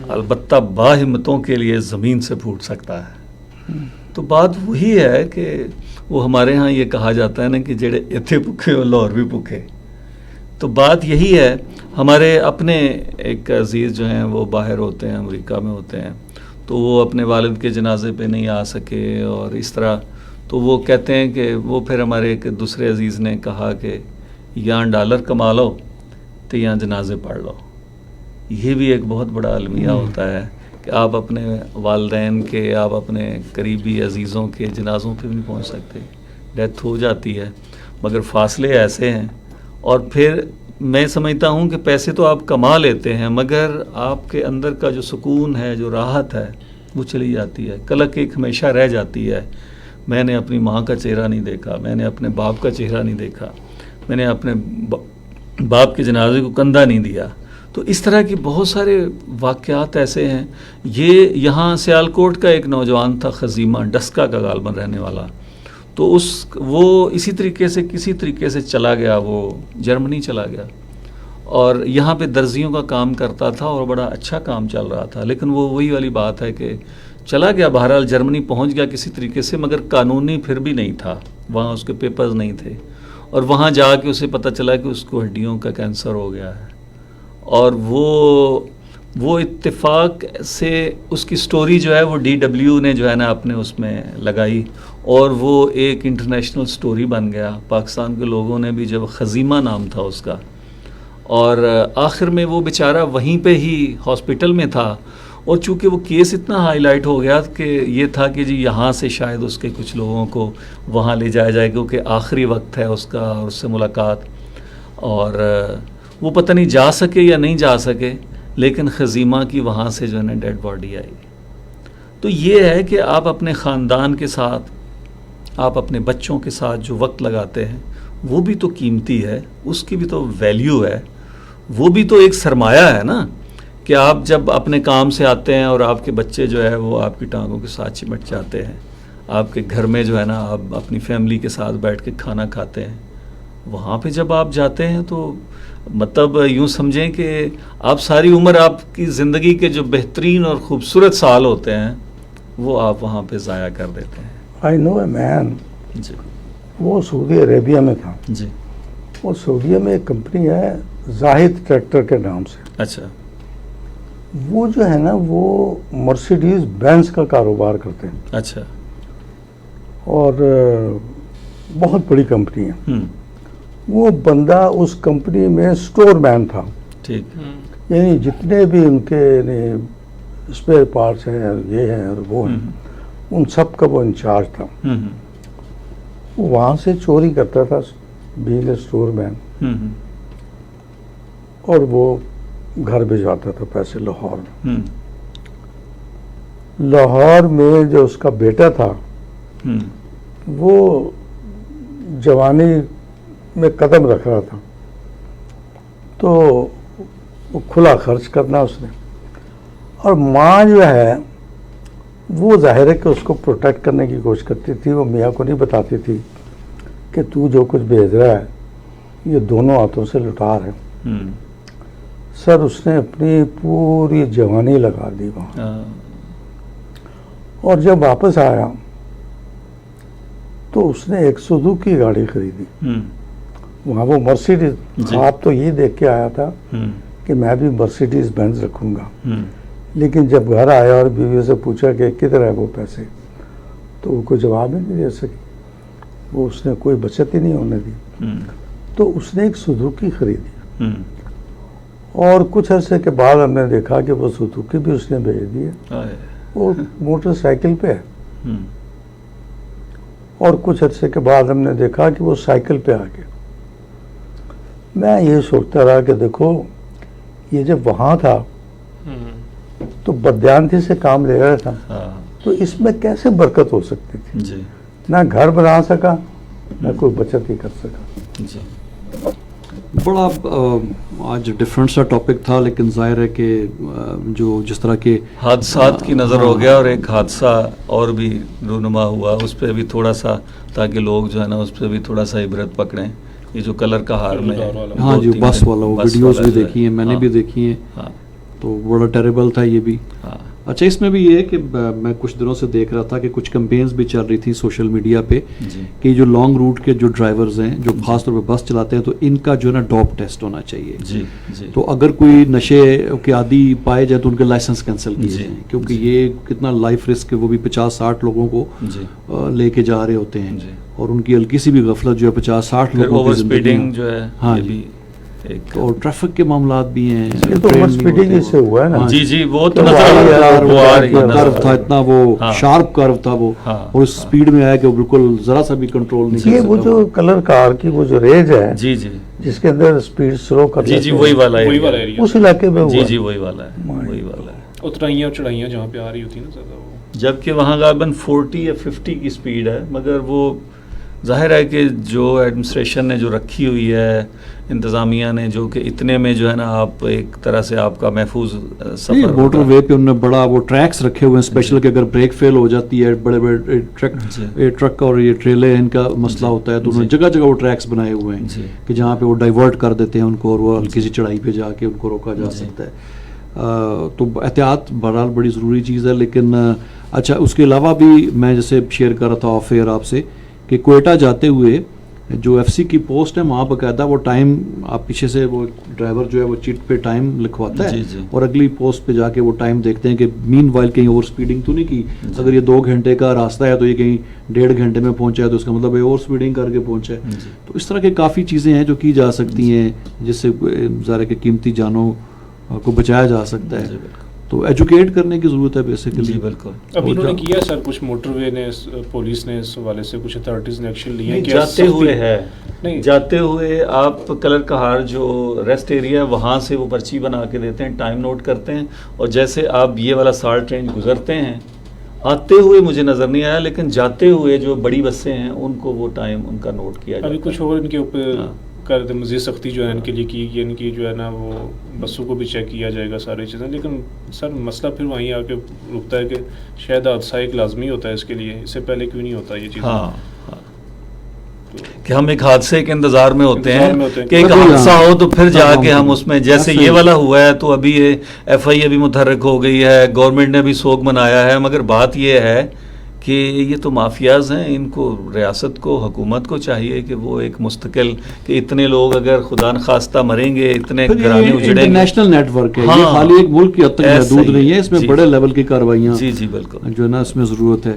[SPEAKER 3] البتہ با ہمتوں کے لیے زمین سے پھوٹ سکتا ہے. تو بات وہی ہے کہ وہ ہمارے ہاں یہ کہا جاتا ہے نا کہ جڑے ایتھے بھوکے وہ لاہور بھی بھوکے. تو بات یہی ہے. ہمارے اپنے ایک عزیز جو ہیں وہ باہر ہوتے ہیں، امریکہ میں ہوتے ہیں، تو وہ اپنے والد کے جنازے پہ نہیں آ سکے اور اس طرح. تو وہ کہتے ہیں کہ وہ پھر ہمارے ایک دوسرے عزیز نے کہا کہ یہاں ڈالر کما لو تو یہاں جنازے پڑھ لو. یہ بھی ایک بہت بڑا المیہ ہوتا ہے کہ آپ اپنے والدین کے، آپ اپنے قریبی عزیزوں کے جنازوں پہ بھی نہیں پہنچ سکتے، ڈیتھ ہو جاتی ہے، مگر فاصلے ایسے ہیں. اور پھر میں سمجھتا ہوں کہ پیسے تو آپ کما لیتے ہیں مگر آپ کے اندر کا جو سکون ہے، جو راحت ہے، وہ چلی جاتی ہے. کلک ایک ہمیشہ رہ جاتی ہے. میں نے اپنی ماں کا چہرہ نہیں دیکھا، میں نے اپنے باپ کا چہرہ نہیں دیکھا، میں نے اپنے باپ کے جنازے کو کندھا نہیں دیا. تو اس طرح کی بہت سارے واقعات ایسے ہیں. یہ یہاں سیالکوٹ کا ایک نوجوان تھا، خزیمہ ڈسکا کا غالباً رہنے والا. تو وہ اسی طریقے سے کسی طریقے سے چلا گیا، وہ جرمنی چلا گیا اور یہاں پہ درزیوں کا کام کرتا تھا اور بڑا اچھا کام چل رہا تھا. لیکن وہ وہی والی بات ہے کہ چلا گیا، بہرحال جرمنی پہنچ گیا کسی طریقے سے، مگر قانونی پھر بھی نہیں تھا، وہاں اس کے پیپرز نہیں تھے. اور وہاں جا کے اسے پتہ چلا کہ اس کو ہڈیوں کا کینسر ہو گیا ہے. اور وہ اتفاق سے اس کی سٹوری جو ہے وہ DW نے جو ہے نا اپنے اس میں لگائی اور وہ ایک انٹرنیشنل سٹوری بن گیا. پاکستان کے لوگوں نے بھی، جب خزیمہ نام تھا اس کا، اور آخر میں وہ بیچارہ وہیں پہ ہی ہاسپٹل میں تھا. اور چونکہ وہ کیس اتنا ہائی لائٹ ہو گیا کہ یہ تھا کہ جی یہاں سے شاید اس کے کچھ لوگوں کو وہاں لے جایا جائے کیونکہ آخری وقت ہے اس کا اور اس سے ملاقات. اور وہ پتہ نہیں جا سکے یا نہیں جا سکے، لیکن خزیمہ کی وہاں سے جو ہے نا ڈیڈ باڈی آئی. تو یہ ہے کہ آپ اپنے خاندان کے ساتھ، آپ اپنے بچوں کے ساتھ جو وقت لگاتے ہیں وہ بھی تو قیمتی ہے، اس کی بھی تو ویلیو ہے، وہ بھی تو ایک سرمایہ ہے نا. کہ آپ جب اپنے کام سے آتے ہیں اور آپ کے بچے جو ہے وہ آپ کی ٹانگوں کے ساتھ چمٹ جاتے ہیں، آپ کے گھر میں جو ہے نا آپ اپنی فیملی کے ساتھ بیٹھ کے کھانا کھاتے ہیں، وہاں پہ جب آپ جاتے ہیں تو مطلب یوں سمجھیں کہ آپ ساری عمر، آپ کی زندگی کے جو بہترین اور خوبصورت سال ہوتے ہیں وہ آپ وہاں پہ ضائع کر دیتے ہیں.
[SPEAKER 2] آئی نو اے مین،
[SPEAKER 3] جی
[SPEAKER 2] وہ سعودی عربیہ میں تھا.
[SPEAKER 3] جی.
[SPEAKER 2] وہ سعودیہ میں ایک کمپنی ہے زاہد ٹریکٹر کے نام سے.
[SPEAKER 3] اچھا.
[SPEAKER 2] وہ جو ہے نا وہ مرسیڈیز بینز کا کاروبار کرتے ہیں.
[SPEAKER 3] اچھا.
[SPEAKER 2] اور بہت بڑی کمپنی ہے.
[SPEAKER 3] ہوں.
[SPEAKER 2] وہ بندہ اس کمپنی میں اسٹور مین تھا.
[SPEAKER 3] ٹھیک.
[SPEAKER 2] یعنی جتنے بھی ان کے اسپیئر پارٹس ہیں یہ ہیں اور وہ ہیں ان سب کا وہ انچارج تھا.
[SPEAKER 3] ہوں.
[SPEAKER 2] وہ وہاں سے چوری کرتا تھا بینگ اسٹور مین,
[SPEAKER 3] ہوں.
[SPEAKER 2] اور وہ گھر بھجواتا تھا پیسے لاہور میں.
[SPEAKER 3] ہوں.
[SPEAKER 2] لاہور میں جو اس کا بیٹا تھا
[SPEAKER 3] ہوں.
[SPEAKER 2] وہ جوانی میں قدم رکھ رہا تھا, تو وہ کھلا خرچ کرنا اس نے. اور ماں جو ہے وہ ظاہر ہے کہ اس کو پروٹیکٹ کرنے کی کوشش کرتی تھی. وہ میاں کو نہیں بتاتی تھی کہ تو جو کچھ بھیج رہا ہے یہ دونوں ہاتھوں سے لٹا رہے.
[SPEAKER 3] ہوں.
[SPEAKER 2] سر اس نے اپنی پوری جوانی لگا دی وہاں, اور جب واپس آیا تو اس نے ایک سوزوکی گاڑی خریدی.
[SPEAKER 3] ہوں.
[SPEAKER 2] وہاں وہ مرسیڈیز,
[SPEAKER 3] جی.
[SPEAKER 2] آپ تو یہ دیکھ کے آیا تھا
[SPEAKER 3] ہوں.
[SPEAKER 2] کہ میں بھی مرسیڈیز بینز رکھوں گا.
[SPEAKER 3] ہوں.
[SPEAKER 2] لیکن جب گھر آیا اور بیوی سے پوچھا کہ کدھر ہے وہ پیسے, تو وہ کوئی جواب ہی نہیں دے سکی. وہ اس نے کوئی بچت ہی نہیں ہونے دی.
[SPEAKER 3] ہوں.
[SPEAKER 2] تو اس نے ایک سوزوکی خریدی,
[SPEAKER 3] ہوں.
[SPEAKER 2] اور کچھ عرصے کے بعد ہم نے دیکھا کہ وہ سوزوکی بھی اس نے بھیج دی ہے. وہ موٹر سائیکل پہ ہے.
[SPEAKER 3] ہوں.
[SPEAKER 2] اور کچھ عرصے کے بعد ہم نے دیکھا کہ وہ سائیکل پہ آ گیا. میں یہ سوچتا رہا کہ دیکھو یہ جب وہاں تھا تو بدیانتی سے کام لے رہا تھا, تو اس میں کیسے برکت ہو سکتی تھی؟
[SPEAKER 3] جی.
[SPEAKER 2] نہ گھر بنا سکا نہ کوئی بچت ہی کر سکا.
[SPEAKER 3] جی.
[SPEAKER 1] بڑا آج ڈفرینٹ سا ٹاپک تھا, لیکن ظاہر ہے کہ جو جس طرح کے
[SPEAKER 3] حادثات کی نظر ہو گیا, اور ایک حادثہ اور بھی رونما ہوا اس پہ بھی تھوڑا سا, تاکہ لوگ جو ہے نا اس پہ بھی تھوڑا سا عبرت پکڑیں. یہ جو کلر کا ہار میں
[SPEAKER 1] ہاں جی بس والا, وہ ویڈیوز بھی دیکھی ہیں میں نے بھی دیکھی ہیں,
[SPEAKER 3] ہاں.
[SPEAKER 1] تو بڑا ٹیریبل تھا یہ بھی.
[SPEAKER 3] ہاں.
[SPEAKER 1] اچھا اس میں بھی یہ ہے کہ میں کچھ دنوں سے دیکھ رہا تھا کہ کچھ کمپینز بھی چل رہی تھی سوشل میڈیا پہ
[SPEAKER 3] جی.
[SPEAKER 1] کہ جو لانگ روٹ کے جو ڈرائیورز ہیں جو خاص طور پہ بس چلاتے ہیں تو ان کا جو ہے نا ڈاپ ٹیسٹ ہونا چاہیے.
[SPEAKER 3] جی. جی.
[SPEAKER 1] تو اگر کوئی نشے کے عادی پائے جائے تو ان کے لائسنس کینسل کیے
[SPEAKER 3] جی.
[SPEAKER 1] جائیں, کیونکہ یہ کتنا لائف رسک ہے. وہ بھی 50-60 لوگوں کو
[SPEAKER 3] جی.
[SPEAKER 1] لے کے جا رہے ہوتے ہیں,
[SPEAKER 3] جی.
[SPEAKER 1] اور ان کی ہلکی سی بھی غفلت جو ہے 50-60 لوگوں
[SPEAKER 3] اوور
[SPEAKER 1] کی زندگی
[SPEAKER 3] اسپیڈنگ جو ہے
[SPEAKER 1] ہاں
[SPEAKER 3] یہ
[SPEAKER 1] جی,
[SPEAKER 3] بھی ایک,
[SPEAKER 1] اور ٹریفک کے معاملات بھی ہیں.
[SPEAKER 2] یہ تو اوور اسپیڈنگ ہی سے ہوا ہے نا.
[SPEAKER 3] جی. جی وہ تو
[SPEAKER 2] تو
[SPEAKER 3] نظر
[SPEAKER 2] وہ
[SPEAKER 3] آ
[SPEAKER 2] آ
[SPEAKER 3] وہ آ رہی ہے
[SPEAKER 1] کرو تھا اتنا, وہ
[SPEAKER 3] ہاں.
[SPEAKER 1] شارپ کرو تھا وہ,
[SPEAKER 3] ہاں.
[SPEAKER 1] اور اس سپیڈ میں آیا کہ وہ بالکل ذرا سا بھی کنٹرول نہیں
[SPEAKER 2] یہ
[SPEAKER 1] کر
[SPEAKER 2] وہ
[SPEAKER 1] سکا.
[SPEAKER 2] جو کلر کار کی وہ جو ریج ہے
[SPEAKER 3] جی. جی.
[SPEAKER 2] جس کے اندر اسپیڈ سلو کر
[SPEAKER 3] جی.
[SPEAKER 2] لیتے
[SPEAKER 3] جی
[SPEAKER 2] ہیں،
[SPEAKER 3] وہی والا
[SPEAKER 4] وہی والا
[SPEAKER 3] ہے.
[SPEAKER 4] ایریا,
[SPEAKER 2] اس علاقے میں
[SPEAKER 3] جی.
[SPEAKER 2] ہوا.
[SPEAKER 3] جی وہی والا ہے, وہی والا ہے.
[SPEAKER 4] اترائیاں اور چڑھائیاں جہاں پہ آ رہی ہوتی ہیں نا زیادہ, وہ
[SPEAKER 3] جبکہ وہاں غالباً 40 یا 50 کی سپیڈ ہے, مگر وہ ظاہر ہے کہ جو ایڈمنسٹریشن نے جو رکھی ہوئی ہے, انتظامیہ نے, جو کہ اتنے میں جو ہے نا آپ ایک طرح سے آپ کا محفوظ سفر
[SPEAKER 1] موٹر وے پہ انہوں نے بڑا وہ ٹریکس رکھے ہوئے ہیں اسپیشل کہ اگر بریک فیل ہو جاتی ہے, بڑے بڑے ٹرک اور یہ ٹریلے ان کا مسئلہ ہوتا ہے, تو انہوں نے جگہ جگہ وہ ٹریکس بنائے ہوئے ہیں کہ جہاں پہ وہ ڈائیورٹ کر دیتے ہیں ان کو, اور وہ ہلکی سی چڑھائی پہ جا کے ان کو روکا جا سکتا ہے. تو احتیاط بہرحال بڑی ضروری چیز ہے. لیکن اچھا اس کے علاوہ بھی میں جیسے شیئر کر رہا تھا آف ایئر آپ سے کہ کوئٹہ جاتے ہوئے جو ایف سی کی پوسٹ ہے وہاں باقاعدہ وہ ٹائم آپ پیچھے سے وہ ڈرائیور جو ہے وہ چٹ پہ ٹائم لکھواتا ہے, اور اگلی پوسٹ پہ جا کے وہ ٹائم دیکھتے ہیں کہ مین وائل کہیں اوور اسپیڈنگ تو نہیں کی. اگر یہ 2 گھنٹے کا راستہ ہے تو یہ کہیں 1.5 گھنٹے میں پہنچا ہے تو اس کا مطلب ہے اوور اسپیڈنگ کر کے پہنچا ہے. تو اس طرح کے کافی چیزیں ہیں جو کی جا سکتی ہیں جس سے ظاہر کہ قیمتی جانوں کو بچایا جا سکتا ہے. تو ایجوکیٹ کرنے کی ضرورت ہے بیسیکلی.
[SPEAKER 3] جی بالکل.
[SPEAKER 4] اب انہوں نے کیا سر کچھ موٹر وے نے, پولیس نے اس حوالے سے کچھ اتھارٹیز نے ایکشن لیا ہے؟
[SPEAKER 3] جاتے ہوئے ہے,
[SPEAKER 4] نہیں
[SPEAKER 3] جاتے ہوئے آپ کلر کہار جو ریسٹ ایریا ہے وہاں سے وہ پرچی بنا کے دیتے ہیں, ٹائم نوٹ کرتے ہیں, اور جیسے آپ یہ والا سالٹ رینج گزرتے ہیں, آتے ہوئے مجھے نظر نہیں آیا, لیکن جاتے ہوئے جو بڑی بسیں ہیں ان کو وہ ٹائم ان کا نوٹ کیا جاتا ہے.
[SPEAKER 4] ابھی کچھ اور ان کے اوپر کر دیں, مزید سختی جو ہے ان کے لیے کی کہ ان کی جو ہے نا وہ بسوں کو بھی چیک کیا جائے گا ساری چیزیں. لیکن سر مسئلہ پھر وہیں آ کے رکتا ہے کہ شاید حادثہ ایک لازمی ہوتا ہے اس کے لیے, اس سے پہلے کیوں نہیں ہوتا یہ چیز.
[SPEAKER 3] ہاں کہ ہم ایک حادثے کے انتظار میں ہوتے ہیں
[SPEAKER 4] کہ
[SPEAKER 3] کہ ایک حادثہ ہو تو پھر جا کے ہم اس میں, جیسے یہ والا ہوا ہے تو ابھی یہ ایف آئی اے بھی متحرک ہو گئی ہے, گورنمنٹ نے بھی سوگ منایا ہے, مگر بات یہ ہے کہ یہ تو مافیاز ہیں, ان کو ریاست کو حکومت کو چاہیے کہ وہ ایک مستقل, کہ اتنے لوگ اگر خدا نخواستہ مریں گے, اتنے گھرانے اجڑیں گے.
[SPEAKER 1] انٹرنیشنل نیٹ ورک ہے, یہ خالی ایک ملک کی حد تک محدود نہیں ہے, اس میں بڑے لیول کی کارروائیاں
[SPEAKER 3] جی. جی بالکل
[SPEAKER 1] جو ہے نا اس میں ضرورت ہے.